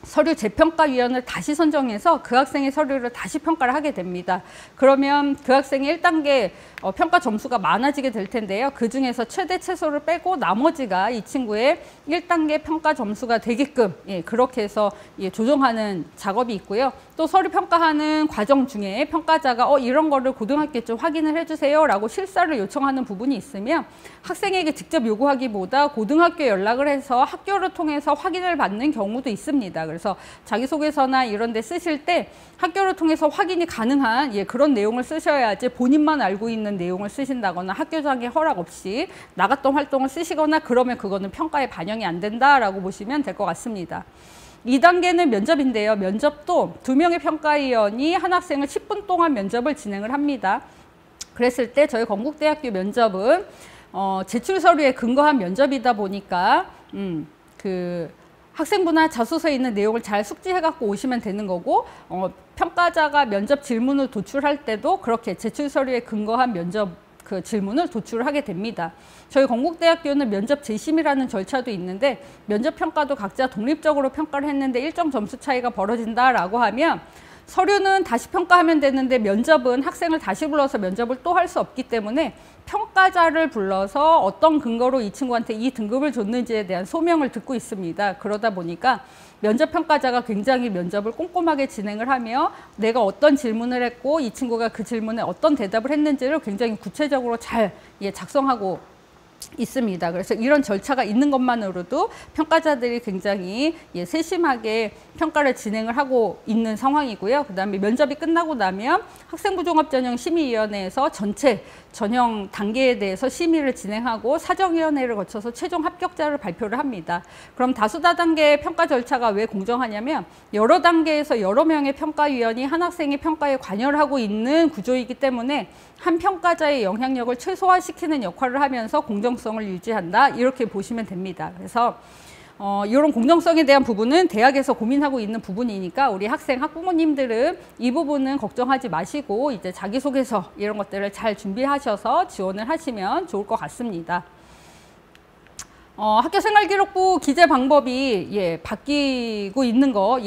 서류 재평가위원을 다시 선정해서 그 학생의 서류를 다시 평가를 하게 됩니다. 그러면 그 학생의 1단계 평가 점수가 많아지게 될 텐데요. 그 중에서 최대 최소를 빼고 나머지가 이 친구의 1단계 평가 점수가 되게끔 그렇게 해서 조정하는 작업이 있고요. 또 서류 평가하는 과정 중에 평가자가 이런 거를 고등학교 좀 확인을 해주세요 라고 실사를 요청하는 부분이 있으면 학생에게 직접 요구하기보다 고등학교에 연락을 해서 학교를 통해서 확인을 받는 경우도 있습니다. 그래서 자기소개서나 이런 데 쓰실 때 학교를 통해서 확인이 가능한 그런 내용을 쓰셔야지, 본인만 알고 있는 내용을 쓰신다거나 학교장의 허락 없이 나갔던 활동을 쓰시거나 그러면 그거는 평가에 반영이 안 된다라고 보시면 될 것 같습니다. 2단계는 면접인데요. 면접도 2명의 평가위원이 한 학생을 10분 동안 면접을 진행을 합니다. 그랬을 때 저희 건국대학교 면접은 제출 서류에 근거한 면접이다 보니까 학생부나 자소서에 있는 내용을 잘 숙지해 갖고 오시면 되는 거고, 평가자가 면접 질문을 도출할 때도 그렇게 제출 서류에 근거한 면접 질문을 도출하게 됩니다. 저희 건국대학교는 면접 재심이라는 절차도 있는데 면접 평가도 각자 독립적으로 평가를 했는데 일정 점수 차이가 벌어진다라고 하면 서류는 다시 평가하면 되는데 면접은 학생을 다시 불러서 면접을 또 할 수 없기 때문에 평가자를 불러서 어떤 근거로 이 친구한테 이 등급을 줬는지에 대한 소명을 듣고 있습니다. 그러다 보니까 면접 평가자가 굉장히 면접을 꼼꼼하게 진행을 하며 내가 어떤 질문을 했고 이 친구가 그 질문에 어떤 대답을 했는지를 굉장히 구체적으로 잘 작성하고 있습니다. 그래서 이런 절차가 있는 것만으로도 평가자들이 굉장히 세심하게 평가를 진행을 하고 있는 상황이고요. 그 다음에 면접이 끝나고 나면 학생부종합전형심의위원회에서 전체 전형 단계에 대해서 심의를 진행하고 사정위원회를 거쳐서 최종 합격자를 발표를 합니다. 그럼 다수다단계 평가 절차가 왜 공정하냐면 여러 단계에서 여러 명의 평가위원이 한 학생의 평가에 관여를 하고 있는 구조이기 때문에 한 평가자의 영향력을 최소화시키는 역할을 하면서 공정성을 유지한다. 이렇게 보시면 됩니다. 그래서 이런 공정성에 대한 부분은 대학에서 고민하고 있는 부분이니까 우리 학생, 학부모님들은 이 부분은 걱정하지 마시고 이제 자기소개서 이런 것들을 잘 준비하셔서 지원을 하시면 좋을 것 같습니다. 학교생활기록부 기재 방법이 바뀌고 있는 거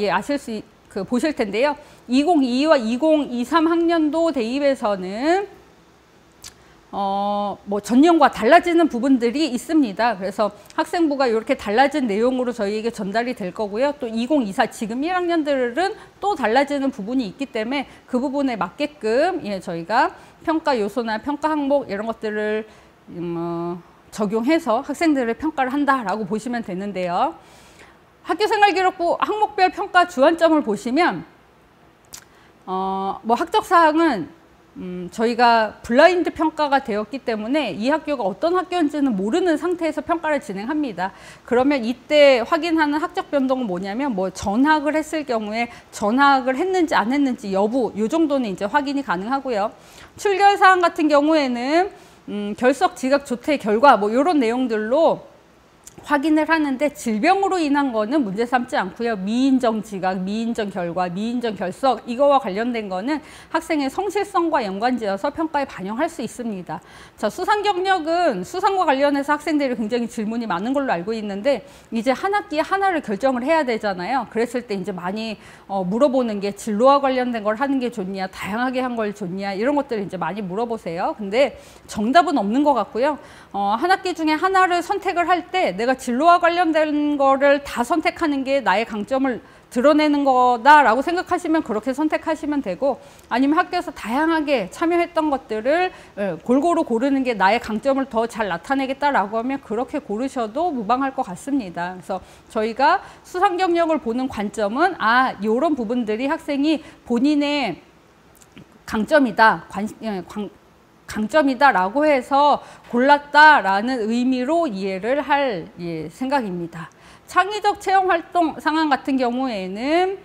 보실 텐데요. 2022와 2023 학년도 대입에서는 전년과 달라지는 부분들이 있습니다. 그래서 학생부가 이렇게 달라진 내용으로 저희에게 전달이 될 거고요. 또 2024 지금 1학년들은 또 달라지는 부분이 있기 때문에 그 부분에 맞게끔 저희가 평가 요소나 평가 항목 이런 것들을 적용해서 학생들을 평가를 한다라고 보시면 되는데요. 학교생활기록부 항목별 평가 주안점을 보시면 학적사항은 저희가 블라인드 평가가 되었기 때문에 이 학교가 어떤 학교인지는 모르는 상태에서 평가를 진행합니다. 그러면 이때 확인하는 학적 변동은 뭐냐면 전학을 했을 경우에 전학을 했는지 안 했는지 여부 이 정도는 이제 확인이 가능하고요. 출결 사항 같은 경우에는 결석 지각 조퇴 결과 이런 내용들로 확인을 하는데 질병으로 인한 거는 문제 삼지 않고요. 미인정 지각, 미인정 결과, 미인정 결석 이거와 관련된 거는 학생의 성실성과 연관지어서 평가에 반영할 수 있습니다. 자, 수상 경력은 수상과 관련해서 학생들이 굉장히 질문이 많은 걸로 알고 있는데 이제 한 학기에 하나를 결정을 해야 되잖아요. 그랬을 때 이제 많이 물어보는 게 진로와 관련된 걸 하는 게 좋냐, 다양하게 한 걸 좋냐 이런 것들을 이제 많이 물어보세요. 근데 정답은 없는 것 같고요. 한 학기 중에 하나를 선택을 할 때 내가 진로와 관련된 거를 다 선택하는 게 나의 강점을 드러내는 거다라고 생각하시면 그렇게 선택하시면 되고 아니면 학교에서 다양하게 참여했던 것들을 골고루 고르는 게 나의 강점을 더 잘 나타내겠다라고 하면 그렇게 고르셔도 무방할 것 같습니다. 그래서 저희가 수상 경력을 보는 관점은 이런 부분들이 학생이 본인의 강점이다. 강점이다라고 해서 골랐다라는 의미로 이해를 할 생각입니다. 창의적 체험활동 상황 같은 경우에는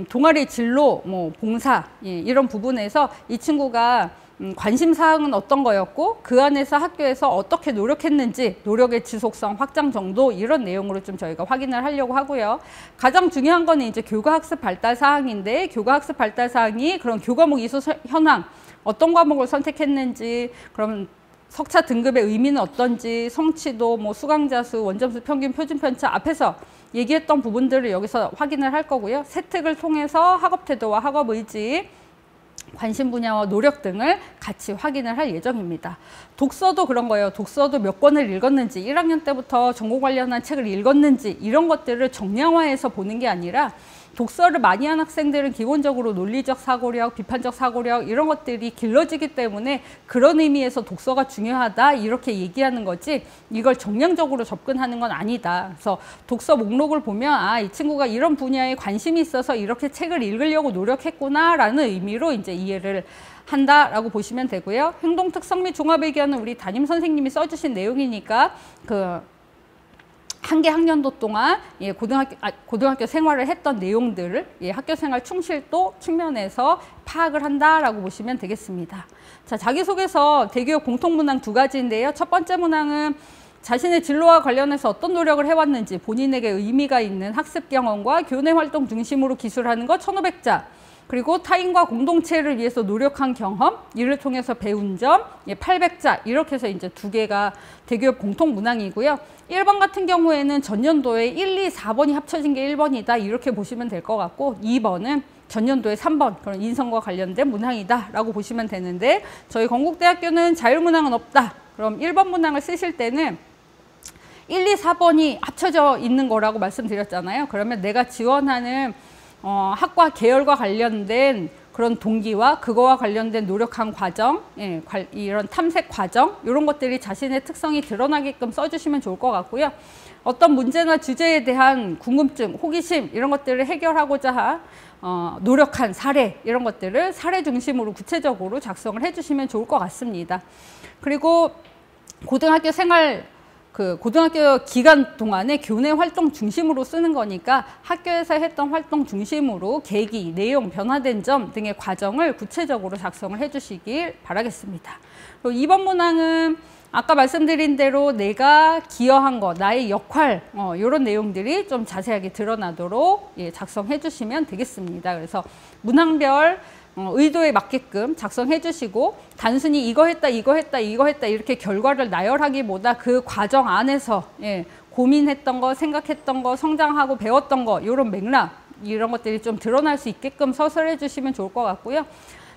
동아리 진로, 봉사 이런 부분에서 이 친구가 관심사항은 어떤 거였고 그 안에서 학교에서 어떻게 노력했는지 노력의 지속성, 확장 정도 이런 내용으로 좀 저희가 확인을 하려고 하고요. 가장 중요한 거는 이제 교과학습 발달 사항인데 교과학습 발달 사항이 그런 교과목 이수 현황 어떤 과목을 선택했는지 그럼 석차 등급의 의미는 어떤지 성취도, 수강자 수, 원점수 평균, 표준 편차 앞에서 얘기했던 부분들을 여기서 확인을 할 거고요. 세특을 통해서 학업 태도와 학업 의지 관심 분야와 노력 등을 같이 확인을 할 예정입니다. 독서도 그런 거예요. 독서도 몇 권을 읽었는지 1학년 때부터 전공 관련한 책을 읽었는지 이런 것들을 정량화해서 보는 게 아니라 독서를 많이 한 학생들은 기본적으로 논리적 사고력, 비판적 사고력 이런 것들이 길러지기 때문에 그런 의미에서 독서가 중요하다 이렇게 얘기하는 거지 이걸 정량적으로 접근하는 건 아니다. 그래서 독서 목록을 보면 이 친구가 이런 분야에 관심이 있어서 이렇게 책을 읽으려고 노력했구나 라는 의미로 이제 이해를 한다라고 보시면 되고요. 행동 특성 및 종합 의견은 우리 담임 선생님이 써주신 내용이니까 한 개 학년도 동안 고등학교 생활을 했던 내용들을 학교생활 충실도 측면에서 파악을 한다라고 보시면 되겠습니다. 자, 자기소개서 대교육 공통문항 2가지인데요. 첫 번째 문항은 자신의 진로와 관련해서 어떤 노력을 해왔는지 본인에게 의미가 있는 학습 경험과 교내 활동 중심으로 기술하는 것 1500자. 그리고 타인과 공동체를 위해서 노력한 경험, 이를 통해서 배운 점 800자 이렇게 해서 이제 2개가 대교육 공통 문항이고요. 1번 같은 경우에는 전년도에 1, 2, 4번이 합쳐진 게 1번이다 이렇게 보시면 될 것 같고 2번은 전년도에 3번 그런 인성과 관련된 문항이다 라고 보시면 되는데 저희 건국대학교는 자율문항은 없다. 그럼 1번 문항을 쓰실 때는 1, 2, 4번이 합쳐져 있는 거라고 말씀드렸잖아요. 그러면 내가 지원하는 학과 계열과 관련된 그런 동기와 그거와 관련된 노력한 과정, 예, 이런 탐색 과정 이런 것들이 자신의 특성이 드러나게끔 써주시면 좋을 것 같고요. 어떤 문제나 주제에 대한 궁금증, 호기심 이런 것들을 해결하고자 노력한 사례 이런 것들을 사례 중심으로 구체적으로 작성을 해주시면 좋을 것 같습니다. 그리고 고등학교 생활 고등학교 기간 동안에 교내 활동 중심으로 쓰는 거니까 학교에서 했던 활동 중심으로 계기, 내용, 변화된 점 등의 과정을 구체적으로 작성을 해주시길 바라겠습니다. 그리고 2번 문항은 아까 말씀드린 대로 내가 기여한 거, 나의 역할 이런 내용들이 좀 자세하게 드러나도록 작성해 주시면 되겠습니다. 그래서 문항별 의도에 맞게끔 작성해 주시고 단순히 이거 했다 이렇게 결과를 나열하기보다 그 과정 안에서 고민했던 거, 생각했던 거, 성장하고 배웠던 거 이런 맥락 이런 것들이 좀 드러날 수 있게끔 서술해 주시면 좋을 것 같고요.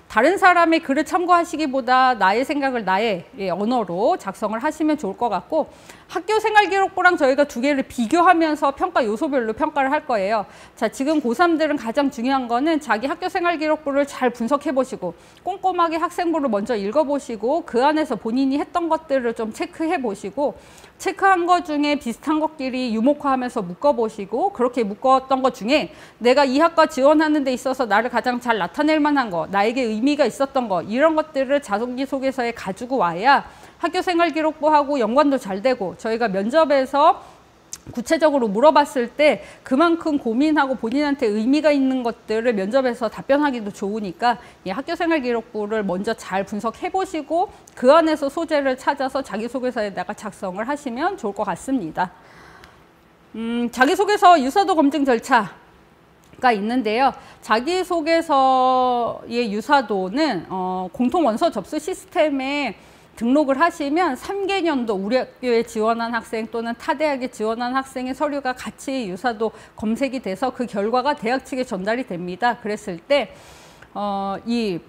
다른 사람의 글을 참고하시기보다 나의 생각을 나의 언어로 작성을 하시면 좋을 것 같고 학교 생활 기록부랑 저희가 두 개를 비교하면서 평가 요소별로 평가를 할 거예요. 자, 지금 고3들은 가장 중요한 거는 자기 학교 생활 기록부를 잘 분석해 보시고 꼼꼼하게 학생부를 먼저 읽어 보시고 그 안에서 본인이 했던 것들을 좀 체크해 보시고 체크한 것 중에 비슷한 것끼리 유목화하면서 묶어보시고 그렇게 묶었던 것 중에 내가 이 학과 지원하는 데 있어서 나를 가장 잘 나타낼 만한 거, 나에게 의미가 있었던 거 이런 것들을 자기소개서에 가지고 와야 학교생활 기록부하고 연관도 잘 되고 저희가 면접에서 구체적으로 물어봤을 때 그만큼 고민하고 본인한테 의미가 있는 것들을 면접에서 답변하기도 좋으니까 이 학교생활 기록부를 먼저 잘 분석해 보시고 그 안에서 소재를 찾아서 자기소개서에다가 작성을 하시면 좋을 것 같습니다. 자기소개서 유사도 검증 절차가 있는데요. 자기소개서의 유사도는 공통 원서 접수 시스템에 등록을 하시면 3개년도 우리 학교에 지원한 학생 또는 타 대학에 지원한 학생의 서류가 같이 유사도 검색이 돼서 그 결과가 대학 측에 전달이 됩니다. 그랬을 때 이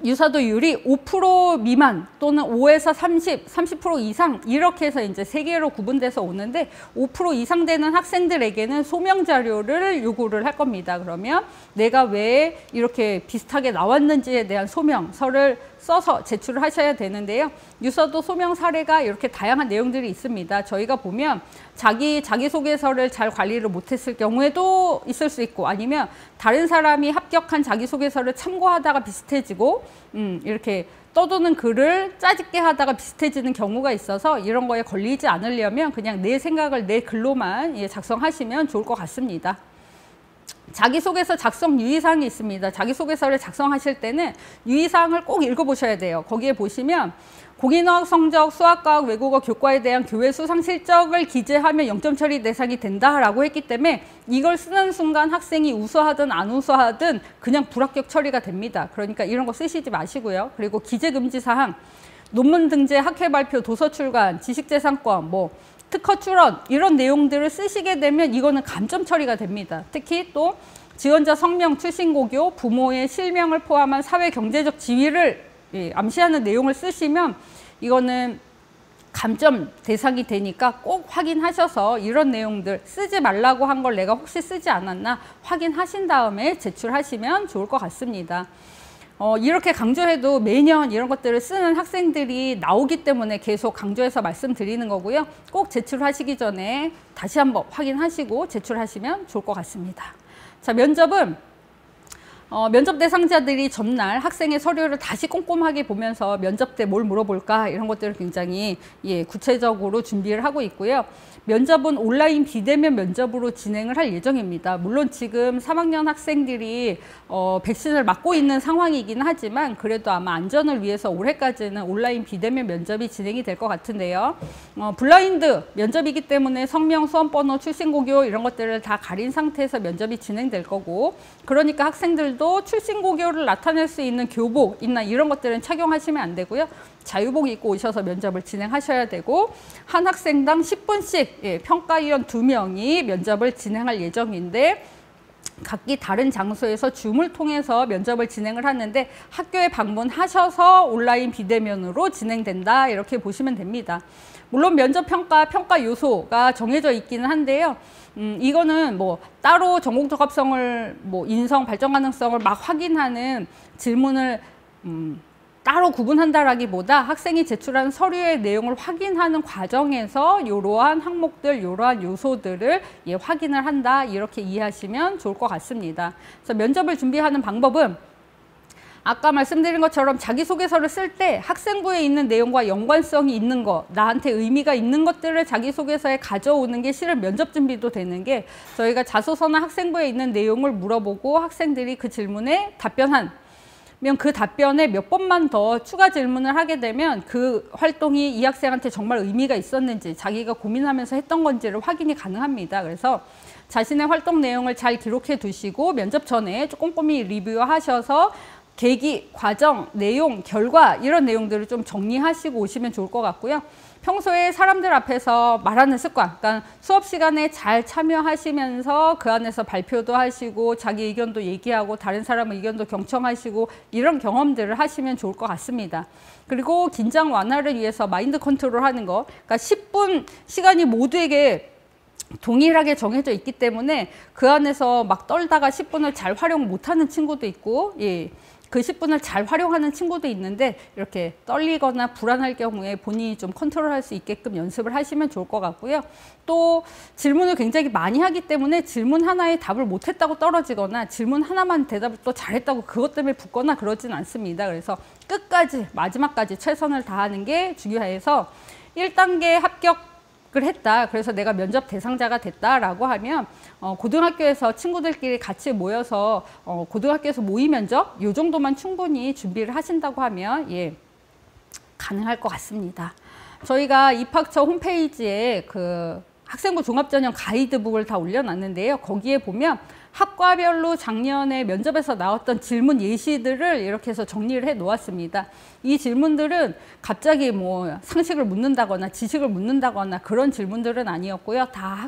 유사도율이 5% 미만 또는 5에서 30, 30% 이상 이렇게 해서 이제 3개로 구분돼서 오는데 5% 이상 되는 학생들에게는 소명 자료를 요구를 할 겁니다. 그러면 내가 왜 이렇게 비슷하게 나왔는지에 대한 소명서를 써서 제출을 하셔야 되는데요. 유사도 소명 사례가 이렇게 다양한 내용들이 있습니다. 저희가 보면 자기소개서를 잘 관리를 못했을 경우에도 있을 수 있고 아니면 다른 사람이 합격한 자기소개서를 참고하다가 비슷해지고 이렇게 떠도는 글을 짜집게 하다가 비슷해지는 경우가 있어서 이런 거에 걸리지 않으려면 그냥 내 생각을 내 글로만 작성하시면 좋을 것 같습니다. 자기소개서 작성 유의사항이 있습니다. 자기소개서를 작성하실 때는 유의사항을 꼭 읽어보셔야 돼요. 거기에 보시면 공인어학 성적, 수학과학, 외국어, 교과에 대한 교외 수상 실적을 기재하면 0점 처리 대상이 된다라고 했기 때문에 이걸 쓰는 순간 학생이 우수하든 안 우수하든 그냥 불합격 처리가 됩니다. 그러니까 이런 거 쓰시지 마시고요. 그리고 기재 금지 사항, 논문 등재, 학회 발표, 도서 출간, 지식재산권, 특허 출원 이런 내용들을 쓰시게 되면 이거는 감점 처리가 됩니다. 특히 또 지원자 성명, 출신 고교, 부모의 실명을 포함한 사회 경제적 지위를 암시하는 내용을 쓰시면 이거는 감점 대상이 되니까 꼭 확인하셔서 이런 내용들 쓰지 말라고 한 걸 내가 혹시 쓰지 않았나 확인하신 다음에 제출하시면 좋을 것 같습니다. 이렇게 강조해도 매년 이런 것들을 쓰는 학생들이 나오기 때문에 계속 강조해서 말씀드리는 거고요. 꼭 제출하시기 전에 다시 한번 확인하시고 제출하시면 좋을 것 같습니다. 자, 면접은 면접 대상자들이 전날 학생의 서류를 다시 꼼꼼하게 보면서 면접 때 뭘 물어볼까 이런 것들을 굉장히 구체적으로 준비를 하고 있고요. 면접은 온라인 비대면 면접으로 진행을 할 예정입니다. 물론 지금 3학년 학생들이 백신을 맞고 있는 상황이긴 하지만 그래도 아마 안전을 위해서 올해까지는 온라인 비대면 면접이 진행이 될 것 같은데요. 블라인드 면접이기 때문에 성명, 수험번호, 출신고교 이런 것들을 다 가린 상태에서 면접이 진행될 거고 그러니까 학생들도 출신고교를 나타낼 수 있는 교복이나 이런 것들은 착용하시면 안 되고요. 자유복 입고 오셔서 면접을 진행하셔야 되고 한 학생당 10분씩 평가위원 2명이 면접을 진행할 예정인데 각기 다른 장소에서 줌을 통해서 면접을 진행을 하는데 학교에 방문하셔서 온라인 비대면으로 진행된다 이렇게 보시면 됩니다. 물론 면접 평가 요소가 정해져 있기는 한데요. 이거는 뭐 따로 전공 적합성을 뭐 인성 발전 가능성을 막 확인하는 질문을 따로 구분한다라기보다 학생이 제출한 서류의 내용을 확인하는 과정에서 이러한 항목들, 이러한 요소들을 확인을 한다, 이렇게 이해하시면 좋을 것 같습니다. 그래서 면접을 준비하는 방법은 아까 말씀드린 것처럼 자기소개서를 쓸 때 학생부에 있는 내용과 연관성이 있는 거, 나한테 의미가 있는 것들을 자기소개서에 가져오는 게 실은 면접 준비도 되는 게, 저희가 자소서나 학생부에 있는 내용을 물어보고 학생들이 그 질문에 답변한 그 답변에 몇 번만 더 추가 질문을 하게 되면 그 활동이 이 학생한테 정말 의미가 있었는지, 자기가 고민하면서 했던 건지를 확인이 가능합니다. 그래서 자신의 활동 내용을 잘 기록해 두시고 면접 전에 꼼꼼히 리뷰하셔서 계기, 과정, 내용, 결과 이런 내용들을 좀 정리하시고 오시면 좋을 것 같고요. 평소에 사람들 앞에서 말하는 습관, 그러니까 수업 시간에 잘 참여하시면서 그 안에서 발표도 하시고 자기 의견도 얘기하고 다른 사람 의견도 경청하시고 이런 경험들을 하시면 좋을 것 같습니다. 그리고 긴장 완화를 위해서 마인드 컨트롤 하는 거, 그러니까 10분 시간이 모두에게 동일하게 정해져 있기 때문에 그 안에서 막 떨다가 10분을 잘 활용 못하는 친구도 있고, 그 10분을 잘 활용하는 친구도 있는데 이렇게 떨리거나 불안할 경우에 본인이 좀 컨트롤할 수 있게끔 연습을 하시면 좋을 것 같고요. 또 질문을 굉장히 많이 하기 때문에 질문 하나에 답을 못했다고 떨어지거나 질문 하나만 대답을 또 잘했다고 그것 때문에 붙거나 그러진 않습니다. 그래서 끝까지 마지막까지 최선을 다하는 게 중요해서 1단계 합격을 했다, 그래서 내가 면접 대상자가 됐다라고 하면 고등학교에서 친구들끼리 같이 모여서 고등학교에서 모의 면접 이 정도만 충분히 준비를 하신다고 하면 가능할 것 같습니다. 저희가 입학처 홈페이지에 그 학생부 종합전형 가이드북을 다 올려놨는데요. 거기에 보면 학과별로 작년에 면접에서 나왔던 질문 예시들을 이렇게 해서 정리를 해 놓았습니다. 이 질문들은 갑자기 뭐 상식을 묻는다거나 지식을 묻는다거나 그런 질문들은 아니었고요. 다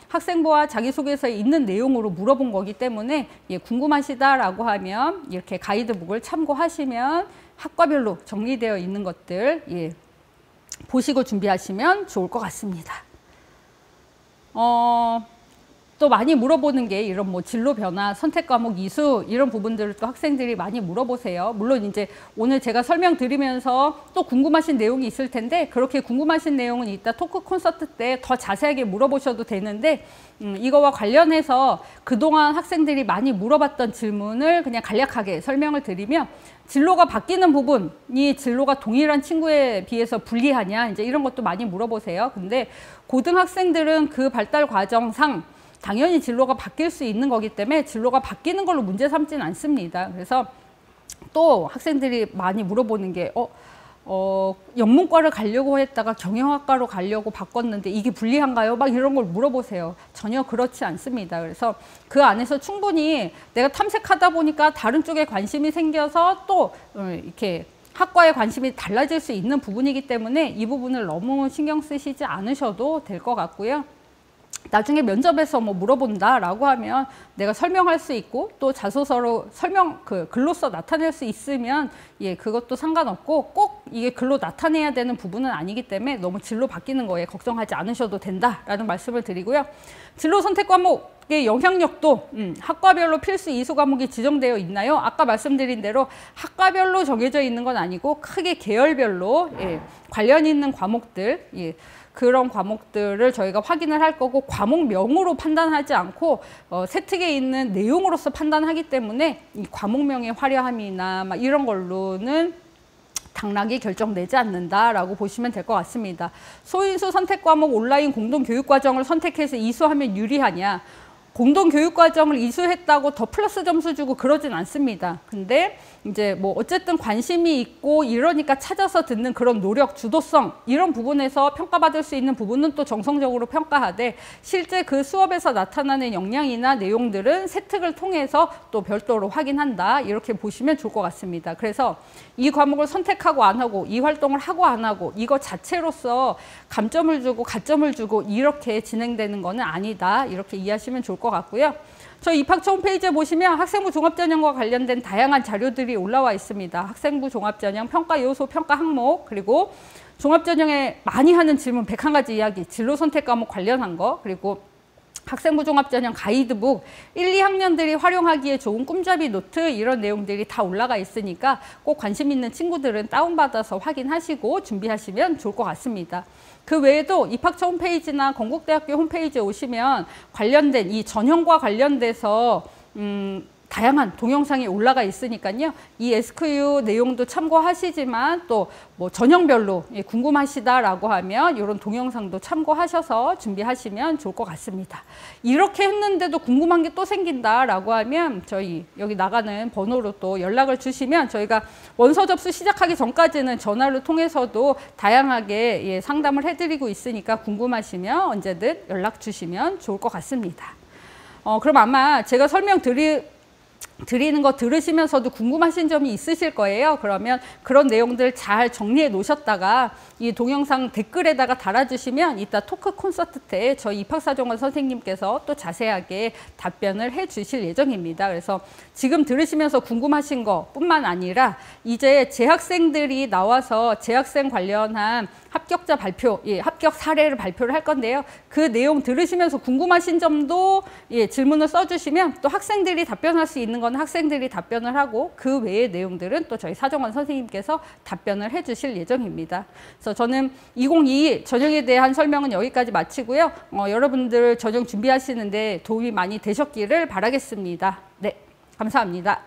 학생부와 자기소개서에 있는 내용으로 물어본 거기 때문에 궁금하시다라고 하면 이렇게 가이드북을 참고하시면 학과별로 정리되어 있는 것들 보시고 준비하시면 좋을 것 같습니다. 또 많이 물어보는 게 이런 뭐 진로 변화, 선택 과목 이수 이런 부분들을 또 학생들이 많이 물어보세요. 물론 이제 오늘 제가 설명드리면서 또 궁금하신 내용이 있을 텐데 그렇게 궁금하신 내용은 이따 토크 콘서트 때 더 자세하게 물어보셔도 되는데 이거와 관련해서 그동안 학생들이 많이 물어봤던 질문을 그냥 간략하게 설명을 드리면, 진로가 바뀌는 부분이 진로가 동일한 친구에 비해서 불리하냐, 이제 이런 것도 많이 물어보세요. 근데 고등학생들은 그 발달 과정상 당연히 진로가 바뀔 수 있는 거기 때문에 진로가 바뀌는 걸로 문제 삼지는 않습니다. 그래서 또 학생들이 많이 물어보는 게 영문과를 가려고 했다가 경영학과로 가려고 바꿨는데 이게 불리한가요? 막 이런 걸 물어보세요. 전혀 그렇지 않습니다. 그래서 그 안에서 충분히 내가 탐색하다 보니까 다른 쪽에 관심이 생겨서 또 이렇게 학과에 관심이 달라질 수 있는 부분이기 때문에 이 부분을 너무 신경 쓰시지 않으셔도 될 것 같고요. 나중에 면접에서 뭐 물어본다라고 하면 내가 설명할 수 있고 또 자소서로 글로써 나타낼 수 있으면 그것도 상관없고 꼭 이게 글로 나타내야 되는 부분은 아니기 때문에 너무 진로 바뀌는 거에 걱정하지 않으셔도 된다라는 말씀을 드리고요. 진로 선택 과목의 영향력도 학과별로 필수 이수 과목이 지정되어 있나요? 아까 말씀드린 대로 학과별로 정해져 있는 건 아니고 크게 계열별로 관련 있는 과목들, 그런 과목들을 저희가 확인을 할 거고, 과목명으로 판단하지 않고 세특에 있는 내용으로서 판단하기 때문에 이 과목명의 화려함이나 막 이런 걸로는 당락이 결정되지 않는다라고 보시면 될 것 같습니다. 소인수 선택 과목 온라인 공동교육과정을 선택해서 이수하면 유리하냐? 공동교육과정을 이수했다고 더 플러스 점수 주고 그러진 않습니다. 근데 이제 뭐 어쨌든 관심이 있고 이러니까 찾아서 듣는 그런 노력, 주도성 이런 부분에서 평가받을 수 있는 부분은 또 정성적으로 평가하되, 실제 그 수업에서 나타나는 역량이나 내용들은 세특을 통해서 또 별도로 확인한다, 이렇게 보시면 좋을 것 같습니다. 그래서 이 과목을 선택하고 안 하고 이 활동을 하고 안 하고 이거 자체로서 감점을 주고 가점을 주고 이렇게 진행되는 거는 아니다, 이렇게 이해하시면 좋을 것 것 같고요. 저희 입학처 홈페이지에 보시면 학생부 종합전형과 관련된 다양한 자료들이 올라와 있습니다. 학생부 종합전형, 평가 요소, 평가 항목, 그리고 종합전형에 많이 하는 질문 101가지 이야기, 진로 선택 과목 관련한 거, 그리고 학생부 종합전형 가이드북, 1, 2학년들이 활용하기에 좋은 꿈잡이 노트 이런 내용들이 다 올라가 있으니까 꼭 관심 있는 친구들은 다운받아서 확인하시고 준비하시면 좋을 것 같습니다. 그 외에도 입학처 홈페이지나 건국대학교 홈페이지에 오시면 관련된 이 전형과 관련돼서 다양한 동영상이 올라가 있으니까요. 이 SQ 내용도 참고하시지만 또 뭐 전형별로 궁금하시다라고 하면 이런 동영상도 참고하셔서 준비하시면 좋을 것 같습니다. 이렇게 했는데도 궁금한 게 또 생긴다라고 하면 저희 여기 나가는 번호로 또 연락을 주시면 저희가 원서 접수 시작하기 전까지는 전화를 통해서도 다양하게 상담을 해드리고 있으니까 궁금하시면 언제든 연락 주시면 좋을 것 같습니다. 그럼 아마 제가 드리는 거 들으시면서도 궁금하신 점이 있으실 거예요. 그러면 그런 내용들 잘 정리해 놓으셨다가 이 동영상 댓글에다가 달아주시면 이따 토크 콘서트 때 저희 입학사정관 선생님께서 또 자세하게 답변을 해 주실 예정입니다. 그래서 지금 들으시면서 궁금하신 거 뿐만 아니라 이제 재학생들이 나와서 재학생 관련한 합격자 발표, 합격 사례를 발표를 할 건데요. 그 내용 들으시면서 궁금하신 점도 질문을 써주시면 또 학생들이 답변할 수 있는 건 학생들이 답변을 하고 그 외의 내용들은 또 저희 사정관 선생님께서 답변을 해주실 예정입니다. 그래서 저는 2022 전형에 대한 설명은 여기까지 마치고요. 여러분들 전형 준비하시는데 도움이 많이 되셨기를 바라겠습니다. 네, 감사합니다.